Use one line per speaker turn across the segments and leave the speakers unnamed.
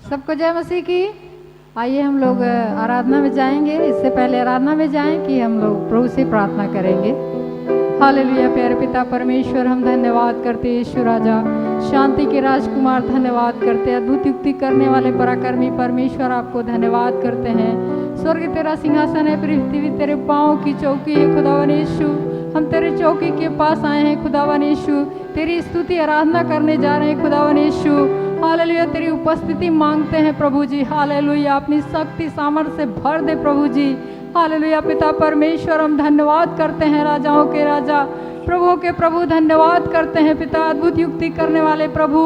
सबको जय मसीह की। आइए हम लोग आराधना में जाएंगे। इससे पहले आराधना में जाएं कि हम लोग प्रभु से प्रार्थना करेंगे। हालेलुया। प्यारे पिता परमेश्वर, हम धन्यवाद करते हैं यीशु राजा, शांति के राजकुमार, धन्यवाद करते हैं अद्भुत युक्ति करने वाले पराक्रमी परमेश्वर, आपको धन्यवाद करते हैं। स्वर्ग तेरा सिंहासन है, पृथ्वी तेरे पाँव की चौकी है। खुदावन यीशु, हम तेरे चौकी के पास आए हैं। खुदावन यीशु, तेरी स्तुति आराधना करने जा रहे हैं। खुदावन यीशु, हालेलुया, तेरी उपस्थिति मांगते हैं प्रभु जी। हालेलुया, अपनी शक्ति सामर्थ्य से भर दे प्रभु जी। हालेलुया पिता परमेश्वर, हम धन्यवाद करते हैं राजाओं के राजा, प्रभुओं के प्रभु, धन्यवाद करते हैं पिता अद्भुत युक्ति करने वाले प्रभु।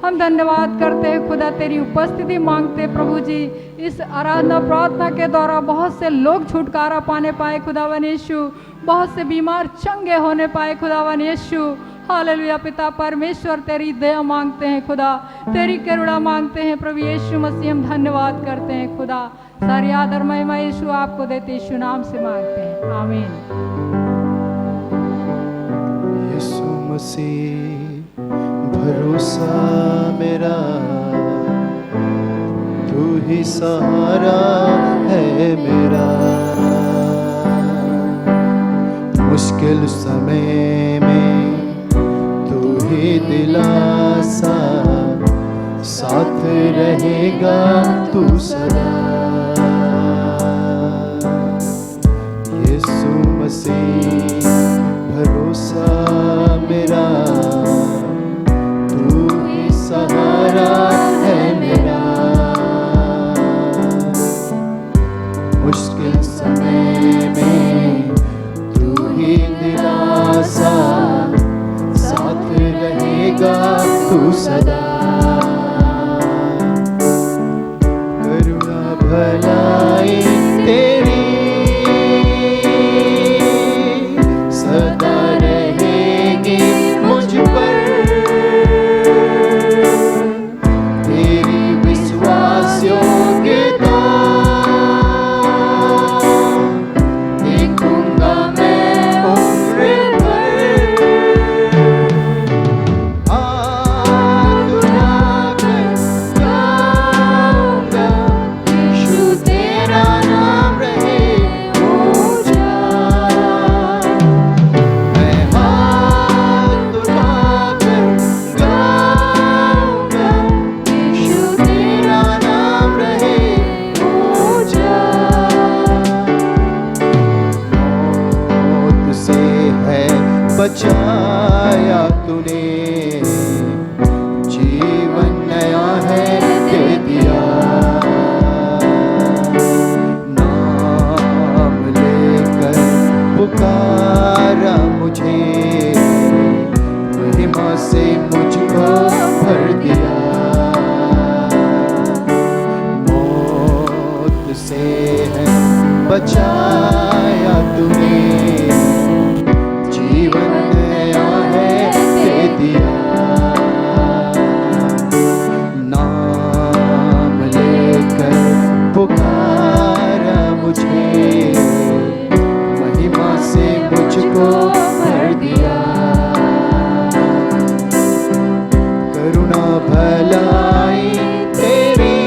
हम धन्यवाद करते हैं खुदा, तेरी उपस्थिति मांगते हैं प्रभु जी। इस आराधना प्रार्थना के द्वारा बहुत से लोग छुटकारा पाने पाए खुदावन यीशु, बहुत से बीमार चंगे होने पाए खुदावन यीशु। हालेलुया पिता परमेश्वर, तेरी दया मांगते हैं खुदा, तेरी करुणा मांगते हैं प्रभु यीशु मसीह। हम धन्यवाद करते हैं खुदा, सारी आदर महिमा यीशु आपको देते यीशु नाम से मांगते हैं, आमीन।
यीशु मसीह भरोसा मेरा, तू ही सहारा है मेरा। मुश्किल समय में तू ही दिलासा, साथ रहेगा तू सदा। यीशु मसीह भरोसा मेरा, तू ही सहारा है मेरा। मुश्किल समय में तू ही दिलासा, साथ रहेगा तू सदा। करुणा भलाई तेरी सदा रहेगी मुझ पर, तेरी विश्वास योग्यता देखूंगा मैं उम्र भर। हाथ उठाकर गाऊंगा, यीशु तेरा नाम रहे ऊंचा। मैं हाथ उठाकर गाऊंगा, यीशु तेरा नाम रहे ऊंचा। मौत से है बचाया तूने, जीवन नया है दे दिया। नाम लेकर पुकारा मुझे, महिमा से मुझको भर दिया। मौत से है बचाया तूने, जीवन नया है दे दिया। नाम लेकर पुकारा मुझे, महिमा से मुझको भर दिया। करुणा भलाई तेरी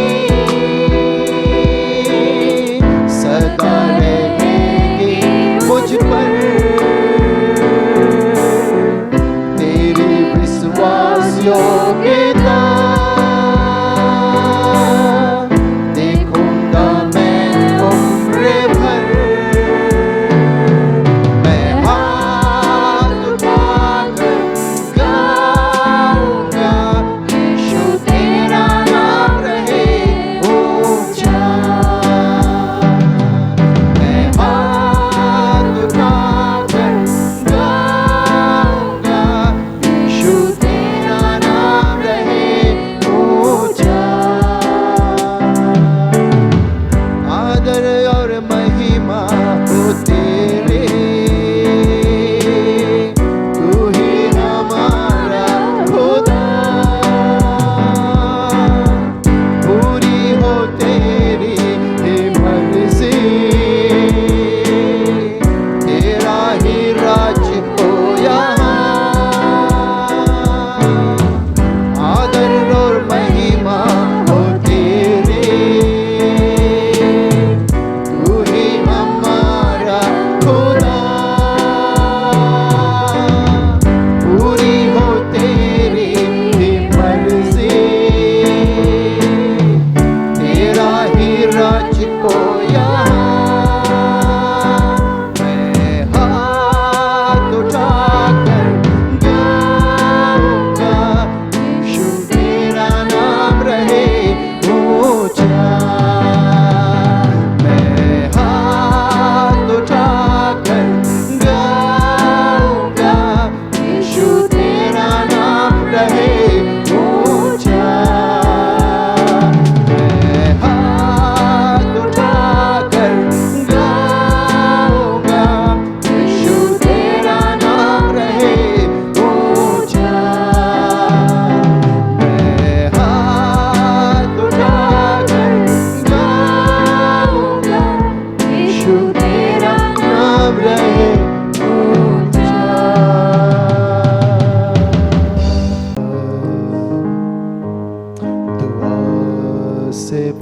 सदा रहेगी मुझ पर, तेरी विश्वास योग्यता देखूंगा मैं उम्र भर। मैं हाथ उठाकर गाऊंगा, यीशु तेरा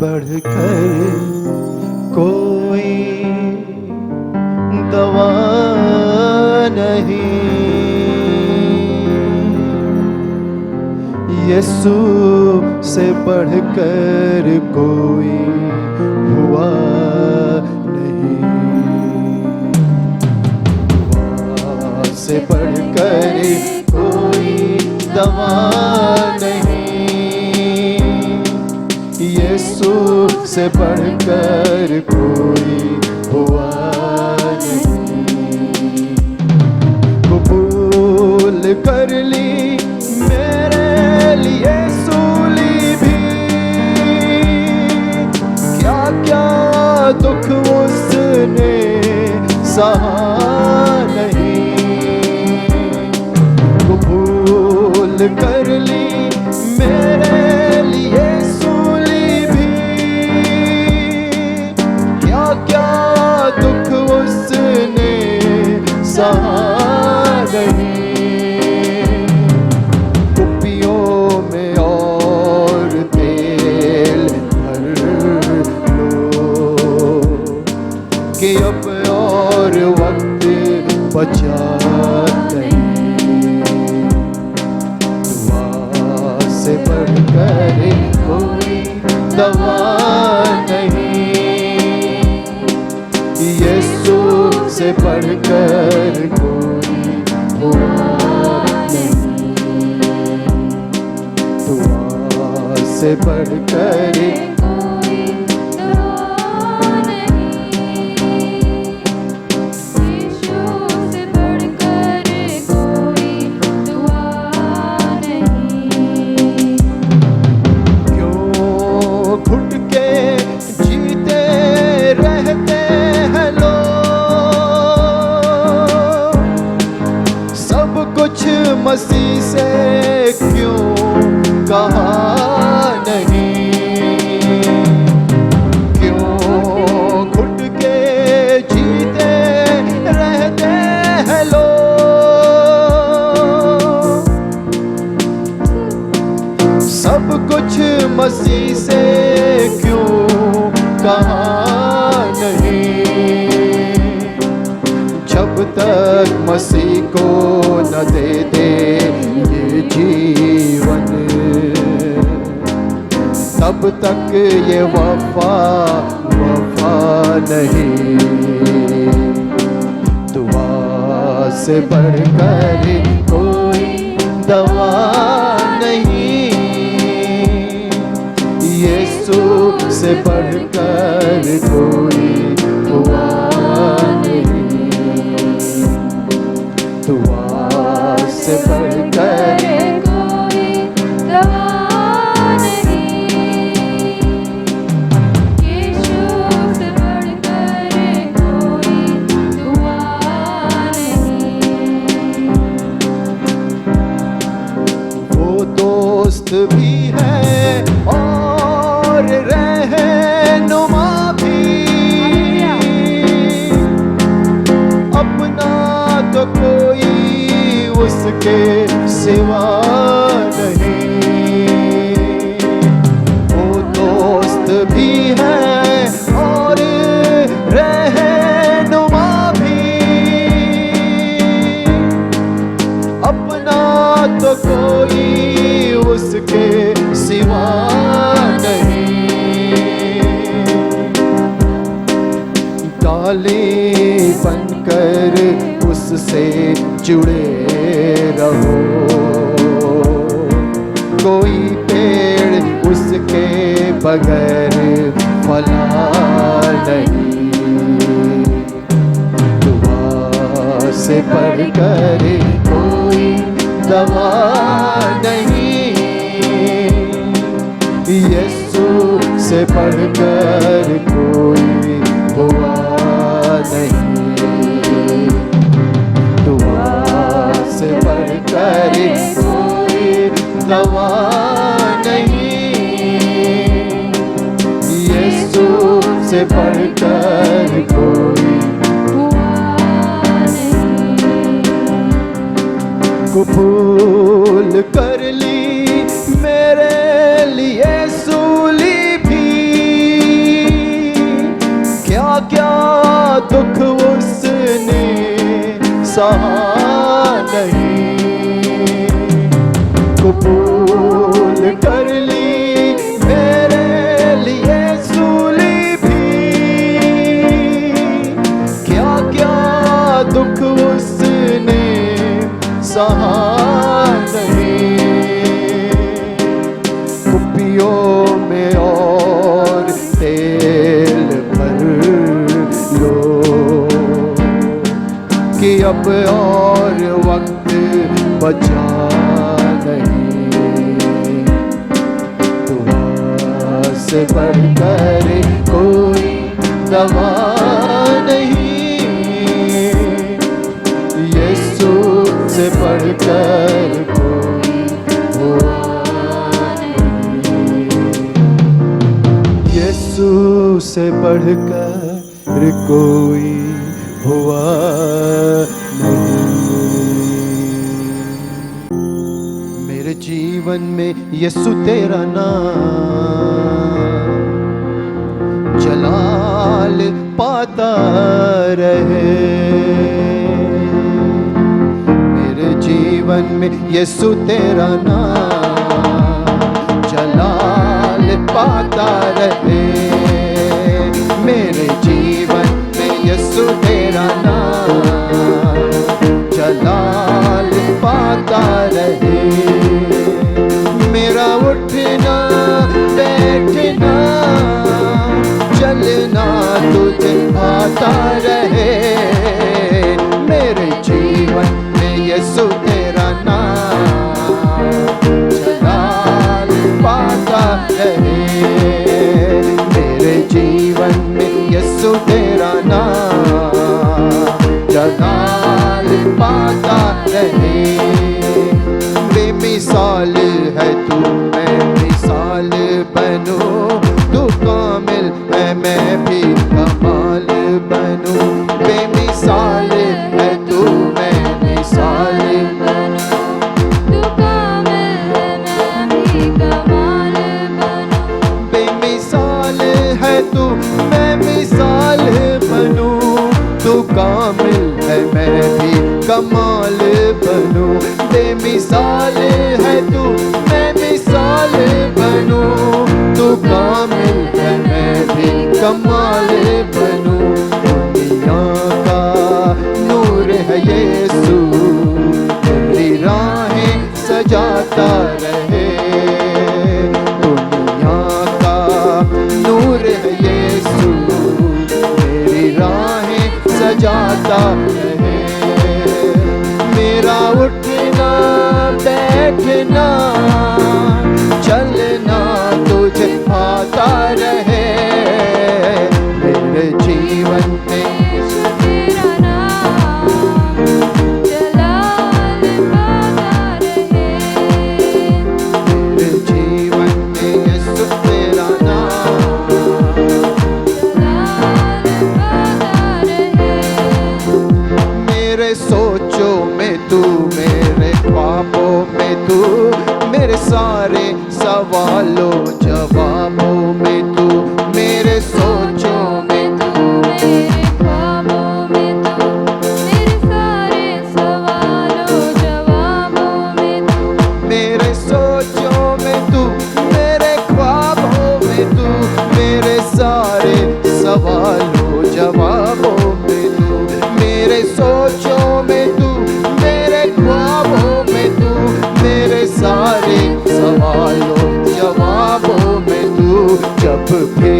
बढ़कर कोई दवा नहीं, यीशु से बढ़कर कोई हुआ नहीं, दुआ से बढ़कर कोई दवा नहीं, यीशु से बढ़कर कोई हुआ नहीं। कबूल कर ली मेरे लिए सूली भी, क्या क्या दुख उसने सहा नहीं, कबूल कर ली मेरे लिए सूली भी, क्या क्या दुख उसने सहा नहीं। कुप्पियों में और तेल भर लो कि अब और वक्त बचा नहीं, दुआ से बढ़कर कोई दवा नहीं, यीशु से बढ़कर कोई हुआ नहीं, दुआ से बढ़कर मसीह से क्यों कहा नहीं, क्यों घुट के जीते रहते हैं लोग, सब कुछ मसीह से क्यों कहा नहीं, जब तक मसीह को न दे दे ये जीवन, तब तक ये वफा नहीं, दुआ से बढ़कर कोई दवा नहीं, यीशु से बढ़कर कोई हुआ नहीं, दुआ से बढ़कर
कोई दवा नहीं, यीशु से बढ़कर कोई दुआ नहीं।
वो दोस्त भी है और रहनुमा भी, अपना तो कोई उसके सिवा नहीं, वो दोस्त भी है और रहनुमा भी, अपना तो कोई उसके सिवा नहीं, डाली बनकर उससे जुड़े रहो, कोई पेड़ उसके बगैर फला नहीं, दुआ से बढ़कर कोई दवा नहीं, यीशु से बढ़कर कोई हुआ नहीं, दुआ से बढ़कर कोई दवा नहीं, यीशु से बढ़कर कोई कबूल कर ली मेरे लिए सूली भी, डोरियों में और तेल भर लो कि अब और वक्त बचा नहीं। दुआ से बढ़कर कोई दवा नहीं, यीशु से बढ़कर कोई हुआ नहीं, यीशु से बढ़कर कोई हुआ नहीं। मेरे जीवन में यीशु तेरा नाम जलाल पाता रहे। मेरे जीवन में यीशु तेरा नाम जलाल पाता रहे। मेरे जीवन में यीशु तेरा नाम जलाल पाता रहे। मेरा उठना बैठना चलना तुझे आता रहे। मेरे जीवन में यीशु तेरा नाम जलाल पाता रहे। मेरे जीवन में यीशु तेरा नाम जलाल पाता रहे। बेमिसाल है तू, मैं मिसाल बनूं, तू कामिल है मैं भी कमाल बनूं। बेमिसाल है तू, मैं मिसाल बनूं,
तू कामिल है मैं भी कमाल बनूं।
बेमिसाल है तू, मैं मिसाल बनूं, तू कामिल है मैं भी कमाल बनूं। बेमिसाल है तू, मैं मिसाल बनूं, तू कामिल है मैं भी कमाल बनूं। दुनिया का नूर है यीशु, तेरी राहें सजाता रहे। दुनिया का नूर है यीशु, तेरी राहें सजाता रहे। मेरा उठना बैठना चलना तुझे आता रहे। मेरे जीवन में
यीशु तेरा नाम जलाल पाता रहे।
मेरे जीवन में यीशु तेरा नाम
जलाल पाता रहे।
मेरे सोचों में तू, मेरे ख्वाबों में तू, मेरे सारे सवालों जवाबों में तू। मेरे सोचों में
तू, मेरे ख्वाबों में तू, मेरे सारे सवालों जवाबों में तू।
मेरे सोचों में तू, मेरे ख्वाबों में तू, मेरे सारे सवालों जवाबों में तू। मेरे सोचों में तू, मेरे ख्वाबों में तू, मेरे सारे सवालों जवाबों में तू। जब भी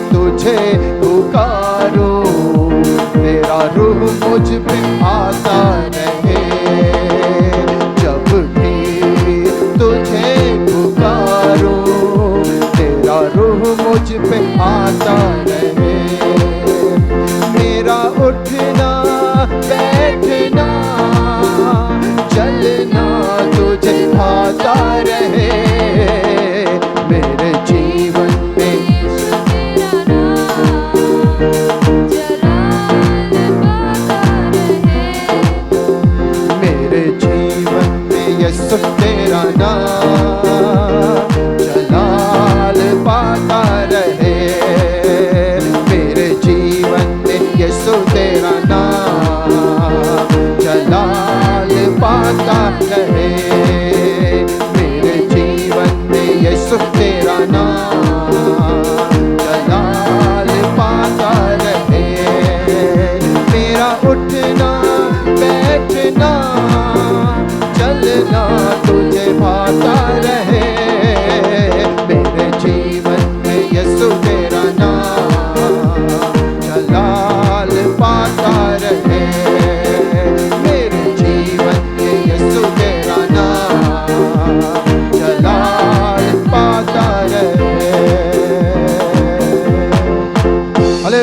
तुझे पुकारूं, तेरा रूह मुझ पे आता रहे। जब भी तुझे पुकारूं, तेरा रूह मुझ पे आता रहे। मेरा उठना बैठना चलना तुझे आता रहे। मेरे जीवन में
यीशु तेरा नाम जलाल पाता रहे।
मेरे जीवन में यीशु तेरा नाम जलाल पाता रहे। मेरे जीवन में यीशु तेरा नाम जलाल पाता रहे। मेरे जीवन में यीशु तेरा नाम जलाल पाता रहे। मेरा उठना बैठना चलना तुझे भाता रहे।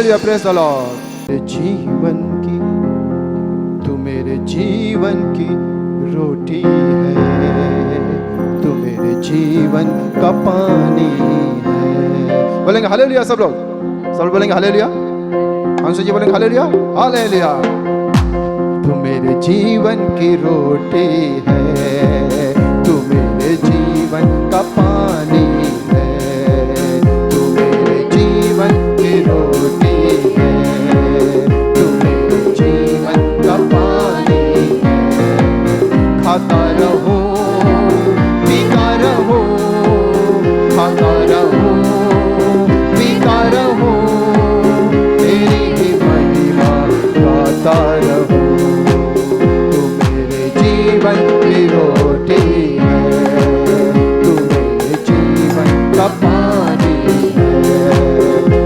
Hallelujah, praise the Lord. जीवन की, तू मेरे जीवन की रोटी है, तू मेरे जीवन का पानी है। बोलेंगे हालेलुया सब लोग, सब लोग बोलेंगे हालेलुया। अंशु जी बोलेंगे हालेलुया, हालेलुया। तू मेरे जीवन की रोटी है, तू मेरे जीवन का पानी है, तू मेरे जीवन की रोटी है, तू मेरे जीवन का पानी है। खाता रहो, पीता रहो, खाता रहो, पीता रहो, तेरी ही महिमा गाता रहो। तू मेरे जीवन की रोटी है, तू मेरे जीवन का पानी है,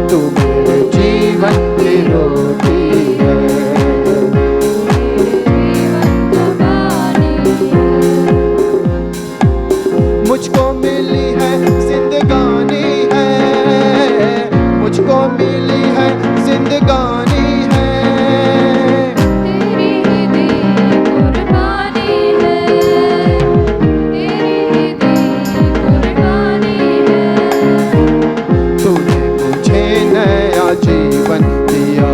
तू मेरे जीवन की रोटी है। मुझको मिली है जिंदगानी है, मुझको मिली है जिंदगानी है।
तेरी ही दी कुर्बानी है, तेरी ही दी कुर्बानी है।
तूने मुझे नया जीवन दिया,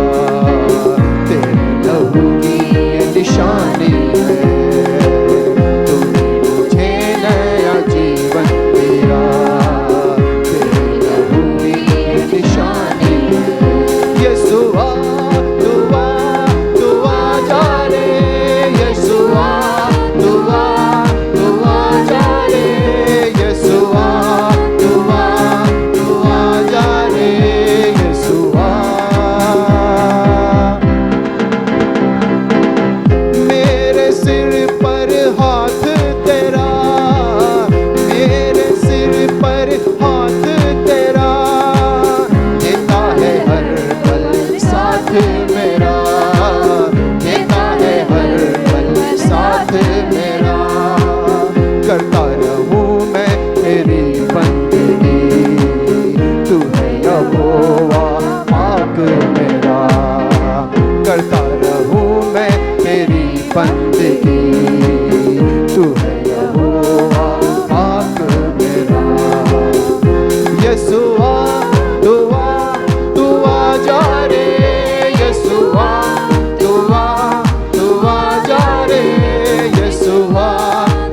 तेरे लहू की ये निशानी है। तूने मुझे नया जीवन दिया, तेरे लहू की ये निशानी है। यीशुआ तू आ, तू आ जा रे, यीशुआ तू आ, तू आ जा रे, यीशुआ तू आ जा रे, यीशुआ। मेरे सिर पर हाथ तेरा, मेरे सिर पर हाथ तेरा, देता है हर पल साथ मेरा, देता है हर पल साथ मेरा। करता रहूं मैं तेरी बंदगी, तू है यहोवा पाक मेरा। करता रहूं मैं तेरी बंदगी, तू है यहोवा पाक मेरा। यीशुआ तू आ जा रे, यीशुआ तू आ जा रे, यीशुआ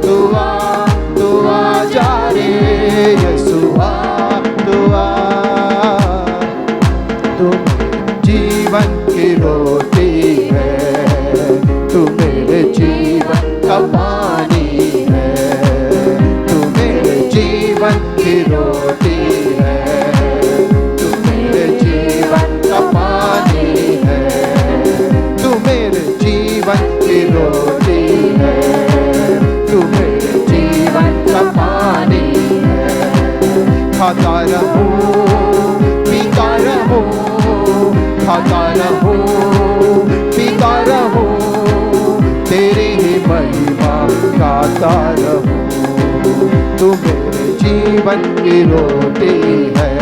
तू आ जा रे, यीशुआ तू आ। तू जीवन की रोटी है, तू मेरे जीवन का पानी है, तू मेरे जीवन की रोटी है, तू मेरे जीवन का पानी है, तू मेरे जीवन की रोटी है, तू मेरे जीवन का पानी है। खाता रहूं, पीता रहूं, खाता रहूं, पीता रहूं, तेरी ही महिमा गाता रहूं। तू मेरे जीवन की रोटी है,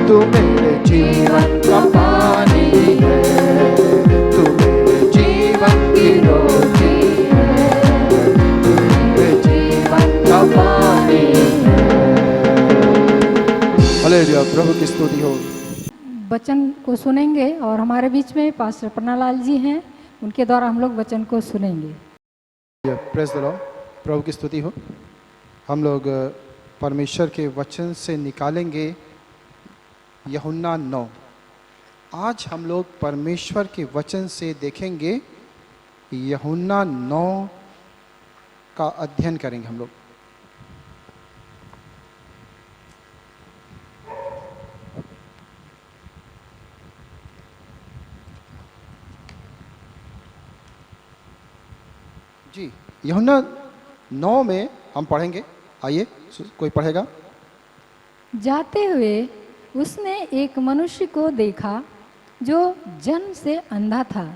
तू मेरे जीवन का पानी है, तू मेरे जीवन की रोटी है, तू मेरे जीवन का पानी है। हालेलुया, प्रभु की स्तुति हो।
वचन को सुनेंगे और हमारे बीच में पास्टर पन्नालाल जी हैं, उनके द्वारा हम लोग वचन को सुनेंगे।
प्रेज द लॉर्ड, प्रभु की स्तुति हो। हम लोग परमेश्वर के वचन से निकालेंगे यूहन्ना 9। आज हम लोग परमेश्वर के वचन से देखेंगे यूहन्ना 9 का अध्ययन करेंगे हम लोग। जी, यूहन्ना 9 में हम पढ़ेंगे। आइए, कोई पढ़ेगा।
जाते हुए उसने एक मनुष्य को देखा जो जन्म से अंधा था।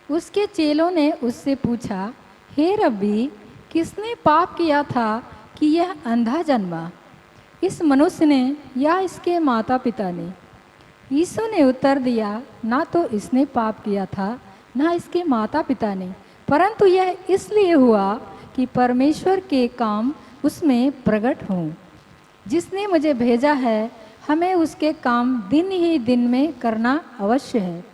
उसके चेलों ने उससे पूछा, हे रब्बी, किसने पाप किया था कि यह अंधा जन्मा, इस मनुष्य ने या इसके माता पिता ने? यीशु ने उत्तर दिया, ना तो इसने पाप किया था, ना इसके माता पिता ने, परंतु यह इसलिए हुआ कि परमेश्वर के काम उसमें प्रकट हों। जिसने मुझे भेजा है, हमें उसके काम दिन ही दिन में करना अवश्य है।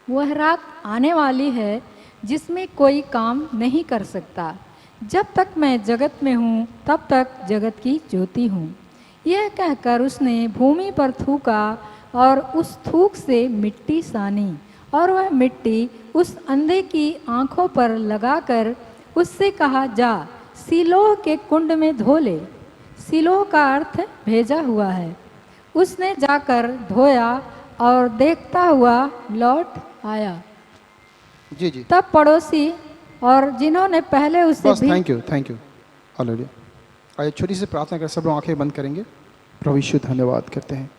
वह रात आने वाली है जिसमें कोई काम नहीं कर सकता। जब तक मैं जगत में हूँ, तब तक जगत की ज्योति हूँ। यह कहकर उसने भूमि पर थूका और उस थूक से मिट्टी सानी, और वह मिट्टी उस अंधे की आंखों पर लगाकर उससे कहा, जा सिलोह के कुंड में धो ले। सिलोह का अर्थ भेजा हुआ है। उसने जाकर धोया और देखता हुआ लौट आया।
जी जी,
तब पड़ोसी और जिन्होंने पहले उसे
बस
भी
थैंक यू हालेलुया। आइए छोटी सी प्रार्थना कर, सब लोग आंखें बंद करेंगे। प्रभु यीशु धन्यवाद करते हैं,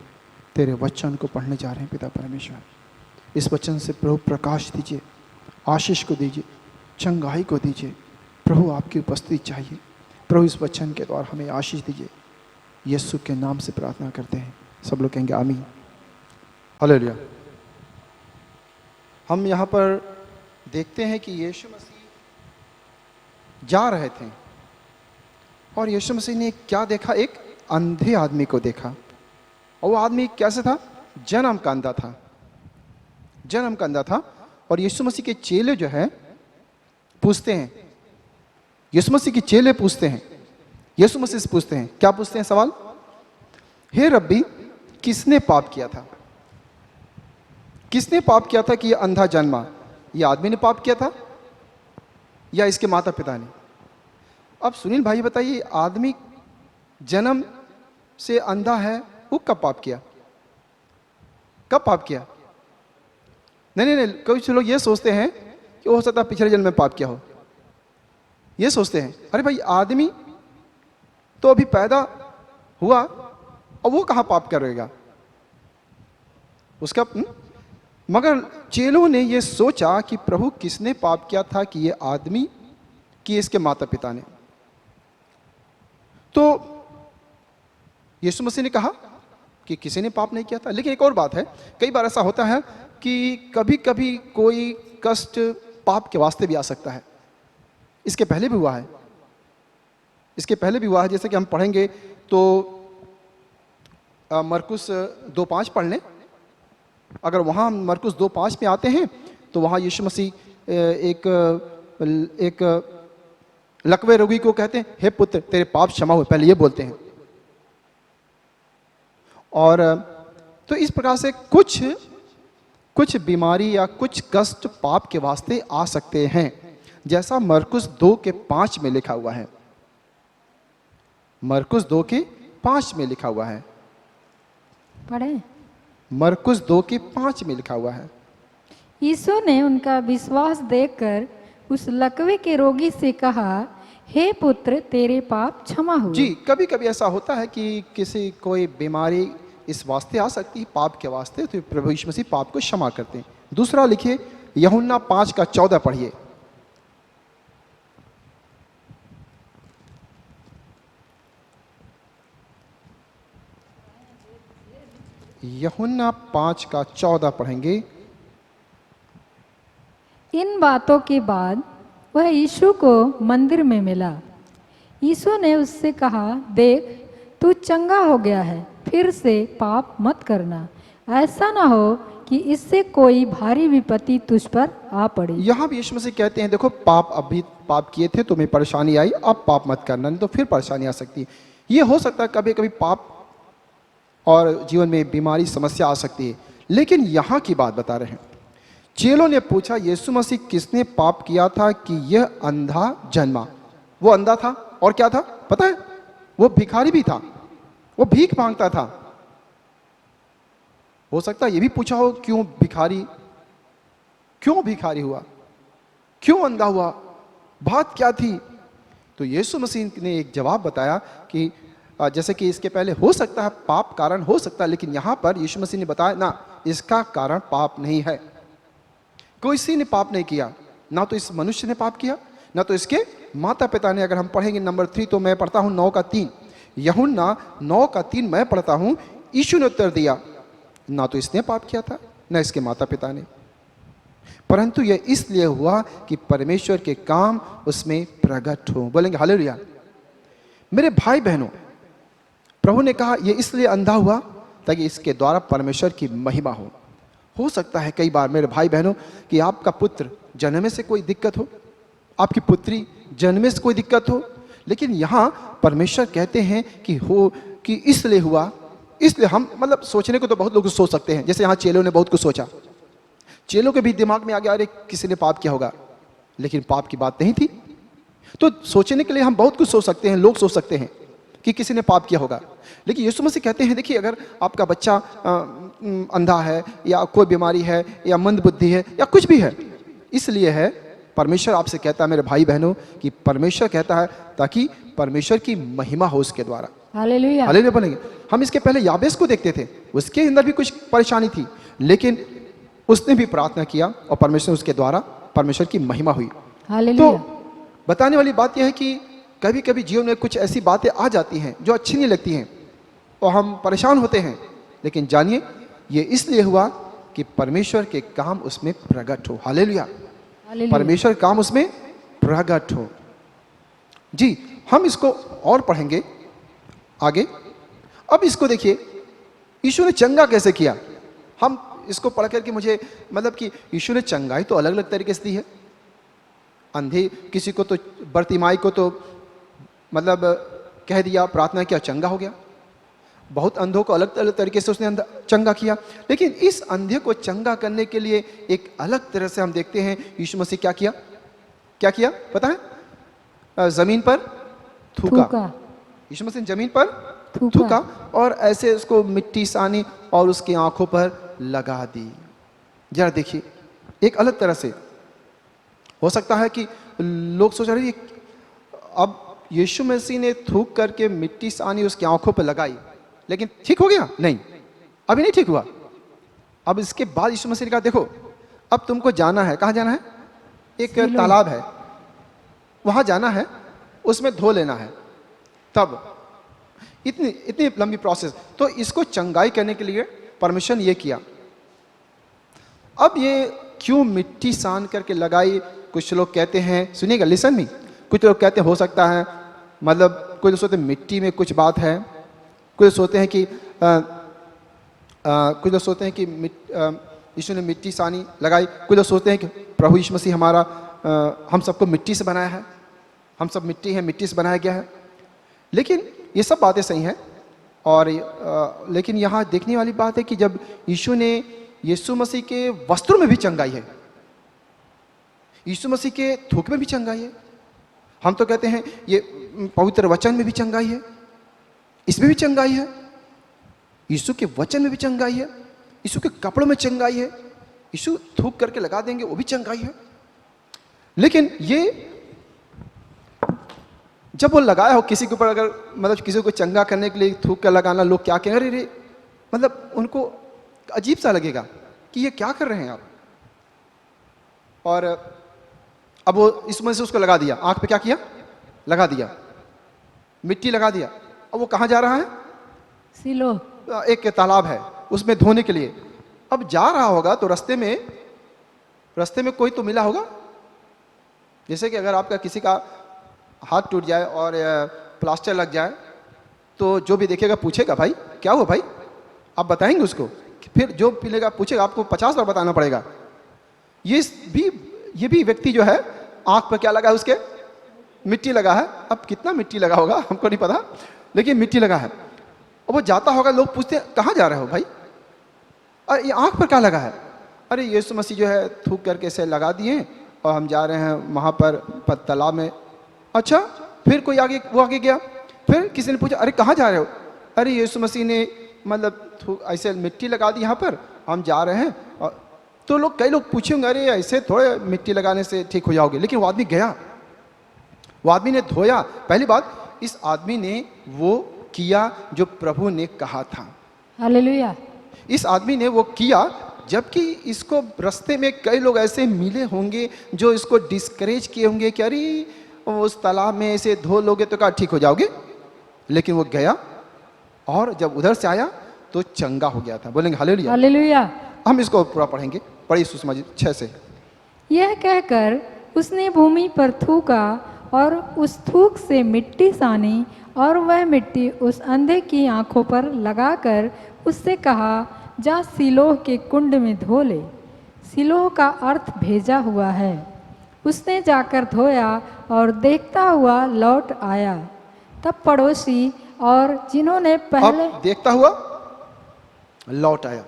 तेरे वचन को पढ़ने जा रहे हैं पिता परमेश्वर। इस वचन से प्रभु प्रकाश दीजिए, आशीष को दीजिए, चंगाई को दीजिए। प्रभु आपकी उपस्थिति चाहिए। प्रभु इस वचन के द्वारा हमें आशीष दीजिए। यीशु के नाम से प्रार्थना करते हैं। सब लोग कहेंगे आमीन हालेलुया। हम यहाँ पर देखते हैं कि यीशु मसीह जा रहे थे और यीशु मसीह ने क्या देखा? एक अंधे आदमी को देखा। और वो आदमी कैसे था? जन्म का अंधा था, जन्म का अंधा था। और यीशु मसीह के चेले जो है पूछते हैं, यीशु मसीह के चेले पूछते हैं, यीशु मसीह से पूछते हैं, क्या पूछते हैं सवाल? हे रब्बी, किसने पाप किया था? किसने पाप किया था कि यह अंधा जन्मा? यह आदमी ने पाप किया था या इसके माता पिता ने? अब सुनील भाई बताइए, आदमी जन्म से अंधा है, वो कब पाप किया? कब पाप किया? नहीं, कुछ लोग ये सोचते हैं कि हो सकता है पिछले जन्म में पाप किया हो। ये सोचते हैं, अरे भाई आदमी तो अभी पैदा हुआ और वो कहाँ पाप करेगा उसका? मगर चेलों ने ये सोचा कि प्रभु किसने पाप किया था कि ये आदमी कि इसके माता पिता ने? तो यीशु मसीह ने कहा कि किसी ने पाप नहीं किया था। लेकिन एक और बात है, कई बार ऐसा होता है कि कभी कभी कोई कष्ट पाप के वास्ते भी आ सकता है। इसके पहले भी हुआ है, इसके पहले भी हुआ है। जैसे कि हम पढ़ेंगे तो मरकुस 2:5 पढ़ लें। अगर वहाँ हम मरकुस 2:5 में आते हैं तो वहाँ यीशु मसीह एक लकवे रोगी को कहते हैं, हे पुत्र तेरे पाप क्षमा हुए, पहले ये बोलते हैं। और तो इस प्रकार से कुछ बीमारी या कुछ कष्ट पाप के वास्ते आ सकते हैं, जैसा मरकुस 2:5 में लिखा हुआ है। मरकुस 2:5 में लिखा हुआ है।
पढ़े।
मरकुस 2:5 में लिखा हुआ है।
यीशु ने उनका विश्वास देखकर उस लकवे के रोगी से कहा, हे पुत्र तेरे पाप क्षमा हुए।
जी, कभी कभी ऐसा होता है कि किसी कोई बीमारी इस वास्ते आ सकती है, पाप के वास्ते, तो प्रभु यीशु मसीह पाप को क्षमा करते हैं। दूसरा लिखिए यूहन्ना 5:14 पढ़िए। यूहन्ना 5:14 पढ़ेंगे।
इन बातों के बाद वह यीशु को मंदिर में मिला। यीशु ने उससे कहा, देख तू चंगा हो गया है, फिर से पाप मत करना, ऐसा ना हो कि इससे कोई भारी विपत्ति तुझ पर आ पड़े।
यहाँ भी यीशु मसीह कहते हैं, देखो अभी पाप किए थे, तुम्हें परेशानी आई, अब पाप मत करना, नहीं तो फिर परेशानी आ सकती है। ये हो सकता है कभी कभी पाप और जीवन में बीमारी समस्या आ सकती है। लेकिन यहाँ की बात बता रहे हैं। चेलों ने पूछा, यीशु मसीह किसने पाप किया था कि यह अंधा जन्मा? वो अंधा था और क्या था पता है? वो भिखारी भी था, वो भीख मांगता था। हो सकता है ये भी पूछा हो, क्यों भिखारी हुआ, क्यों अंधा हुआ, बात क्या थी? तो यीशु मसीह ने एक जवाब बताया कि जैसे कि इसके पहले हो सकता है पाप कारण हो सकता है, लेकिन यहाँ पर यीशु मसीह ने बताया ना, इसका कारण पाप नहीं है। किसी ने पाप नहीं किया, ना तो इस मनुष्य ने पाप किया, ना तो इसके माता पिता ने। अगर हम पढ़ेंगे नंबर 3, तो मैं पढ़ता हूँ 9:3, यूहन्ना 9:3 मैं पढ़ता हूँ। यीशु ने उत्तर दिया, ना तो इसने पाप किया था ना इसके माता पिता ने, परंतु यह इसलिए हुआ कि परमेश्वर के काम उसमें प्रकट हो। बोलेंगे हालेलुया। मेरे भाई बहनों, प्रभु ने कहा यह इसलिए अंधा हुआ ताकि इसके द्वारा परमेश्वर की महिमा हो सकता है कई बार मेरे भाई बहनों कि आपका पुत्र जन्म से कोई दिक्कत हो, आपकी पुत्री जन्म से कोई दिक्कत हो, लेकिन यहाँ परमेश्वर कहते हैं कि इसलिए हुआ, इसलिए हम मतलब सोचने को तो बहुत लोग सोच सकते हैं। जैसे यहाँ चेलों ने बहुत कुछ सोचा, चेलों के भी दिमाग में आ गया अरे किसी ने पाप किया होगा, लेकिन पाप की बात नहीं थी। तो सोचने के लिए हम बहुत कुछ सोच सकते हैं, लोग सोच सकते हैं कि किसी ने पाप किया होगा, लेकिन यीशु मसीह कहते हैं देखिए अगर आपका बच्चा अंधा है या कोई बीमारी है या मंद बुद्धि है या कुछ भी है, इसलिए है परमेश्वर आपसे कहता है मेरे भाई बहनों कि परमेश्वर कहता है ताकि परमेश्वर की महिमा हो उसके द्वारा।
हालेलुया।
हालेलुया बोलेंगे। हम इसके पहले याबेस को देखते थे, उसके अंदर भी कुछ परेशानी थी, लेकिन उसने भी प्रार्थना किया और परमेश्वर उसके द्वारा परमेश्वर की महिमा हुई।
हालेलुया।
तो बताने वाली बात यह है कि कभी कभी जीवन में कुछ ऐसी बातें आ जाती हैं जो अच्छी नहीं लगती हैं और हम परेशान होते हैं, लेकिन जानिए ये इसलिए हुआ कि परमेश्वर के काम उसमें प्रकट हो। हालेलुया। परमेश्वर काम उसमें प्रकट हो। जी, हम इसको और पढ़ेंगे आगे। अब इसको देखिए यीशु ने चंगा कैसे किया। हम इसको पढ़ करके मुझे मतलब कि यीशु ने चंगाई तो अलग अलग तरीके से दी है। अंधे किसी को तो बर्तिमाई को तो मतलब कह दिया, प्रार्थना किया, चंगा हो गया। बहुत अंधों को अलग अलग तरीके से उसने चंगा किया, लेकिन इस अंधे को चंगा करने के लिए एक अलग तरह से हम देखते हैं यीशु मसीह क्या किया पता है? जमीन पर थूका। यीशु मसीह जमीन पर थूका और ऐसे उसको मिट्टी सानी और उसकी आंखों पर लगा दी। जरा देखिए एक अलग तरह से हो सकता है कि लोग सोच रहे अब यीशु मसीह ने थूक करके मिट्टी सानी उसकी आंखों पर लगाई, लेकिन ठीक हो गया? नहीं, अभी नहीं ठीक हुआ। अब इसके बाद यीशु मसीह ने कहा देखो अब तुमको जाना है। कहाँ जाना है? एक तालाब है, वहां जाना है, उसमें धो लेना है। तब इतनी लंबी प्रोसेस। तो इसको चंगाई करने के लिए परमिशन ये किया। अब ये क्यों मिट्टी सान करके लगाई? कुछ लोग कहते हैं, सुनिएगा, लिसन मी, कुछ लोग कहते हैं हो सकता है मतलब कुछ लोग सोचते हैं मिट्टी में कुछ बात है, कुछ सोचते हैं कि कुछ लोग सोचते हैं कि यीशु ने मिट्टी सानी लगाई। कुछ लोग सोचते हैं कि प्रभु यीशु मसीह हमारा हम सबको मिट्टी से बनाया है, हम सब मिट्टी हैं, मिट्टी से बनाया गया है। लेकिन ये सब बातें सही हैं और लेकिन यहाँ देखने वाली बात है कि जब यीशु ने यीशु मसीह के वस्त्रों में भी चंगाई है, यीशु मसीह के थूक में भी चंगाई है। हम तो कहते हैं ये पवित्र वचन में भी चंगाई है, इसमें भी चंगाई है, यीशु के वचन में भी चंगाई है, यीशु के कपड़ों में चंगाई है, यीशु थूक करके लगा देंगे वो भी चंगाई है। लेकिन ये जब वो लगाया हो किसी के ऊपर, अगर मतलब किसी को चंगा करने के लिए थूक कर लगाना, लोग क्या कहेंगे? अरे मतलब उनको अजीब सा लगेगा कि ये क्या कर रहे हैं आप। और अब वो इसमें से उसको लगा दिया, आंख पे क्या किया? लगा दिया, मिट्टी लगा दिया। अब वो कहाँ जा रहा है?
सिलो,
एक तालाब है उसमें धोने के लिए। अब जा रहा होगा तो रास्ते में कोई तो मिला होगा। जैसे कि अगर आपका किसी का हाथ टूट जाए और प्लास्टर लग जाए तो जो भी देखेगा पूछेगा भाई क्या हुआ भाई, आप बताएंगे उसको। फिर जो पीलेगा पूछेगा, आपको 50 बार बताना पड़ेगा। ये भी व्यक्ति जो है आंख पर क्या लगा है? उसके मिट्टी लगा है। अब कितना मिट्टी लगा होगा हमको नहीं पता, लेकिन मिट्टी लगा है। और वो जाता होगा, लोग पूछते हैं कहाँ जा रहे हो भाई? अरे ये आंख पर क्या लगा है? अरे यीशु मसीह जो है थूक करके इसे लगा दिए और हम जा रहे हैं वहाँ पर तालाब में। अच्छा, फिर कोई आगे गया, फिर किसी ने पूछा अरे कहाँ जा रहे हो? अरे यीशु मसीह ने मतलब ऐसे मिट्टी लगा दी यहाँ पर, हम जा रहे हैं। और तो कई लोग पूछेंगे अरे ऐसे थोड़े मिट्टी लगाने से ठीक हो जाओगे। लेकिन वो आदमी गया, वो आदमी ने धोया। पहली बात, इस आदमी ने वो किया जो प्रभु ने कहा था।
हालेलुया।
इस आदमी ने वो किया, जबकि इसको रास्ते में कई लोग ऐसे मिले होंगे जो इसको डिस्करेज किए होंगे कि अरे उस तालाब में ऐसे धो लोगे तो क्या ठीक हो जाओगे। लेकिन वो गया और जब उधर से आया तो चंगा हो गया था। बोलेंगे हालेलुया।
हालेलुया।
हम इसको पूरा पढ़ेंगे। पढ़िए सुषमा जी 6 से।
यह कहकर उसने भूमि पर थूका और उस थूक से मिट्टी सानी और वह मिट्टी उस अंधे की आंखों पर लगाकर उससे कहा, जा सिलोह के कुंड में धो ले। सिलोह का अर्थ भेजा हुआ है। उसने जाकर धोया और देखता हुआ लौट आया। तब पड़ोसी और जिन्होंने पहले
अब देखता हुआ लौट आया,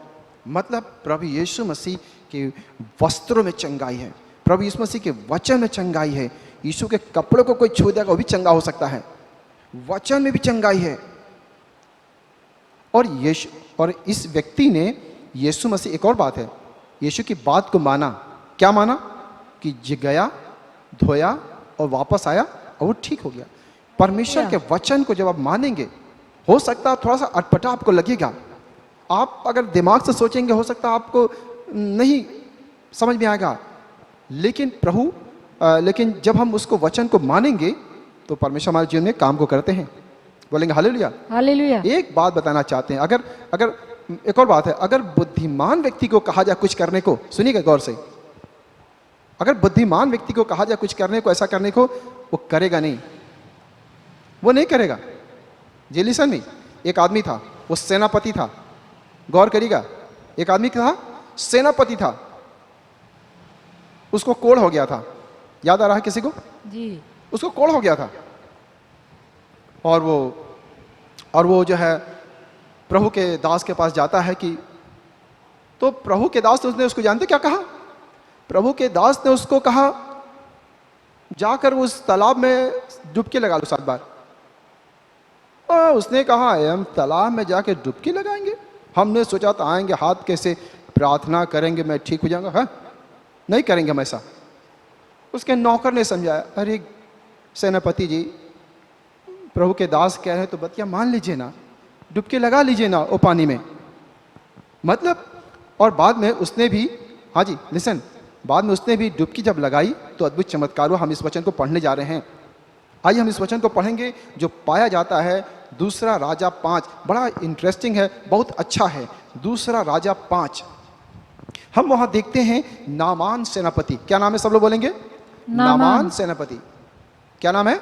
मतलब प्रभु यीशु मसीह के वस्त्रों में चंगाई है, प्रभु यीशु मसीह के वचन में चंगाई है। यीशु के कपड़ों को कोई छू देगा वो भी चंगा हो सकता है, वचन में भी चंगाई है। और इस व्यक्ति ने यीशु मसीह, एक और बात है, यीशु की बात को माना। क्या माना? कि गया, धोया और वापस आया और वो ठीक हो गया। परमेश्वर के वचन को जब आप मानेंगे, हो सकता है थोड़ा सा अटपटा आपको लगेगा, आप अगर दिमाग से सोचेंगे हो सकता है आपको नहीं समझ में आएगा, लेकिन जब हम उसको वचन को मानेंगे तो परमेश्वर हमारे जीवन में काम को करते हैं। बोलेंगे हालेलुया।
हालेलुया।
एक बात बताना चाहते हैं, अगर एक और बात है, अगर बुद्धिमान व्यक्ति को कहा जाए कुछ करने को, सुनिएगा गौर से, अगर बुद्धिमान व्यक्ति को कहा जाए कुछ करने को, ऐसा करने को, वो करेगा नहीं, वो नहीं करेगा। जेलिसन में एक आदमी था, वो सेनापति था, गौर करिएगा, एक आदमी था सेनापति था, उसको कोढ़ हो गया था। याद आ रहा है किसी को?
जी।
उसको कोढ़ हो गया था और वो जो है प्रभु के दास के पास जाता है कि, तो प्रभु के दास ने उसको जानते क्या कहा? प्रभु के दास ने उसको कहा, जाकर उस तालाब में डुबकी लगा लो 7 बार। और उसने कहा, हम तालाब में जाके डुबकी लगाएंगे? हमने सोचा था आएंगे, हाथ कैसे प्रार्थना करेंगे, मैं ठीक हो जाऊंगा। हाँ, नहीं करेंगे हम ऐसा। उसके नौकर ने समझाया, अरे सेनापति जी, प्रभु के दास कह रहे हैं तो बतिया मान लीजिए ना, डुबकी लगा लीजिए ना वो पानी में। मतलब, और बाद में उसने भी, हाँ जी लिसन, बाद में उसने भी डुबकी जब लगाई तो अद्भुत चमत्कार हुआ। हम इस वचन को पढ़ने जा रहे हैं। आइए हम इस वचन को पढ़ेंगे जो पाया जाता है दूसरा राजा 5। बड़ा इंटरेस्टिंग है, बहुत अच्छा है। दूसरा राजा 5 हम वहां देखते हैं नामान सेनापति। क्या नाम है? सब लोग बोलेंगे नामान सेनापति। क्या नाम है?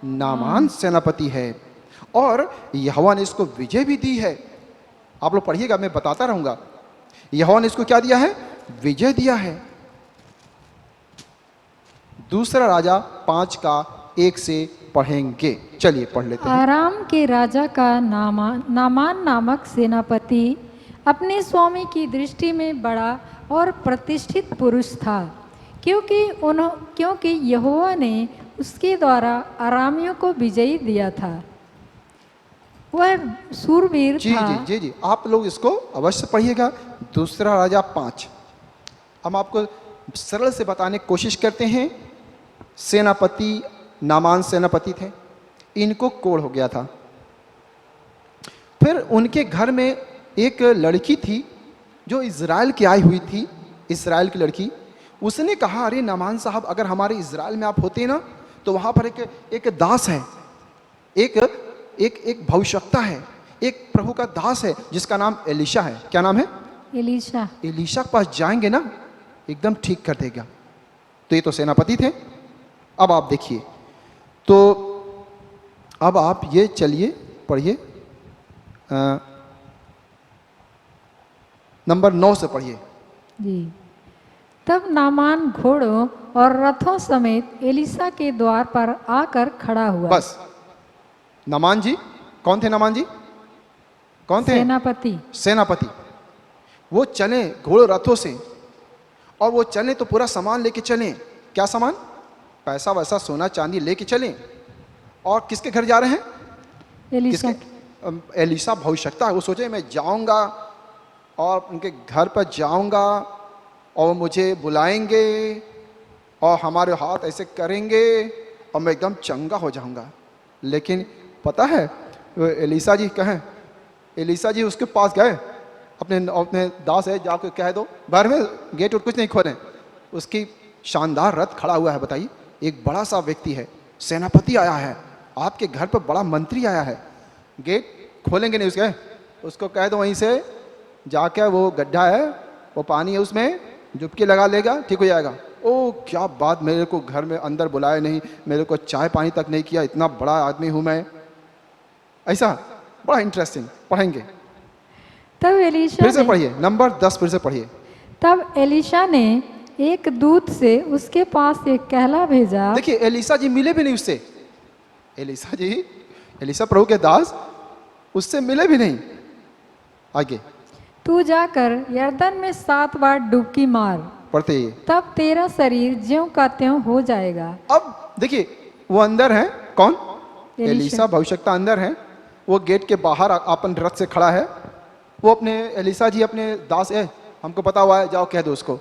नामान सेनापति है। और यहोवा ने इसको विजय भी दी है। आप लोग पढ़िएगा, मैं बताता रहूंगा। यहोवा ने इसको क्या दिया है? विजय दिया है। दूसरा राजा 5 का 1 से पढ़ेंगे। चलिए पढ़ लेते हैं।
आराम के राजा का नामान नामक सेनापति अपने स्वामी की दृष्टि में बड़ा और प्रतिष्ठित पुरुष था, क्योंकि यहोवा ने उसके द्वारा अरामियों को विजयी दिया था। वह सूरवीर था।
जी, आप लोग इसको अवश्य पढ़िएगा। दूसरा राजा 5 हम आपको सरल से बताने की कोशिश करते हैं। सेनापति नामान सेनापति थे, इनको कोढ़ हो गया था। फिर उनके घर में एक लड़की थी जो इज़राइल की आई हुई थी, इज़राइल की लड़की। उसने कहा, अरे नामान साहब, अगर हमारे इज़राइल में आप होते ना तो वहाँ पर एक दास है, एक भविष्यवक्ता है, एक प्रभु का दास है जिसका नाम एलीशा है। क्या नाम है?
एलीशा।
एलीशा के पास जाएंगे ना, एकदम ठीक कर देगा। तो ये तो सेनापति थे। अब आप देखिए, तो अब आप ये चलिए पढ़िए, नंबर 9 से पढ़िए।
जी। तब नामान घोड़ों और रथों समेत एलीशा के द्वार पर आकर खड़ा हुआ।
बस, नामान जी कौन थे? नामान जी कौन थे?
सेनापति।
सेनापति। वो चले घोड़ों रथों से, और वो चले तो पूरा सामान लेके चले। क्या सामान? पैसा वैसा सोना चांदी लेके चले। और किसके घर जा रहे हैं?
एलीशा।
किसके? एलीशा भविष्यवक्ता है। वो सोचे मैं जाऊंगा और उनके घर पर जाऊंगा और मुझे बुलाएंगे और हमारे हाथ ऐसे करेंगे और मैं एकदम चंगा हो जाऊंगा। लेकिन पता है एलीशा जी कहें, एलीशा जी उसके पास गए, अपने दास है, जाकर कह दो बाहर में गेट कुछ नहीं खोलें। उसकी शानदार रथ खड़ा हुआ है। बताइए, एक बड़ा सा व्यक्ति है, सेनापति आया है, आपके घर पर बड़ा मंत्री आया है, गेट खोलेंगे नहीं उसके? उसको कह दो वहीं से जाकर वो गड्ढा है, वो पानी है, उसमें डुबकी लगा लेगा, ठीक हो जाएगा। ओ क्या बात, मेरे को घर में अंदर बुलाया नहीं, मेरे को चाय पानी तक नहीं किया, इतना बड़ा आदमी हूँ मैं। ऐसा बड़ा इंटरेस्टिंग, पढ़ेंगे।
तब एलीशा
फिर से
ने
पढ़िए, नंबर 10 फिर से पढ़िए।
तब एलीशा ने एक दूत से उसके पास एक कहला भेजा।
देखिए एलीसा जी मिले भी नहीं उससे, एलीसा जी, एलीसा प्रभु के दास उससे मिले भी नहीं। आगे
तू जाकर यरदन में 7 बार डुबकी मार,
पढ़ते ही।
तब तेरा शरीर ज्यों का त्यों हो जाएगा।
अब देखिए वो अंदर है, कौन?
एलीशा।
एलीसा भविष्यवक्ता अंदर है, वो गेट के बाहर अपन रथ से खड़ा है। वो अपने एलीसा जी अपने दास है, हमको पता हुआ है, जाओ कह दो उसको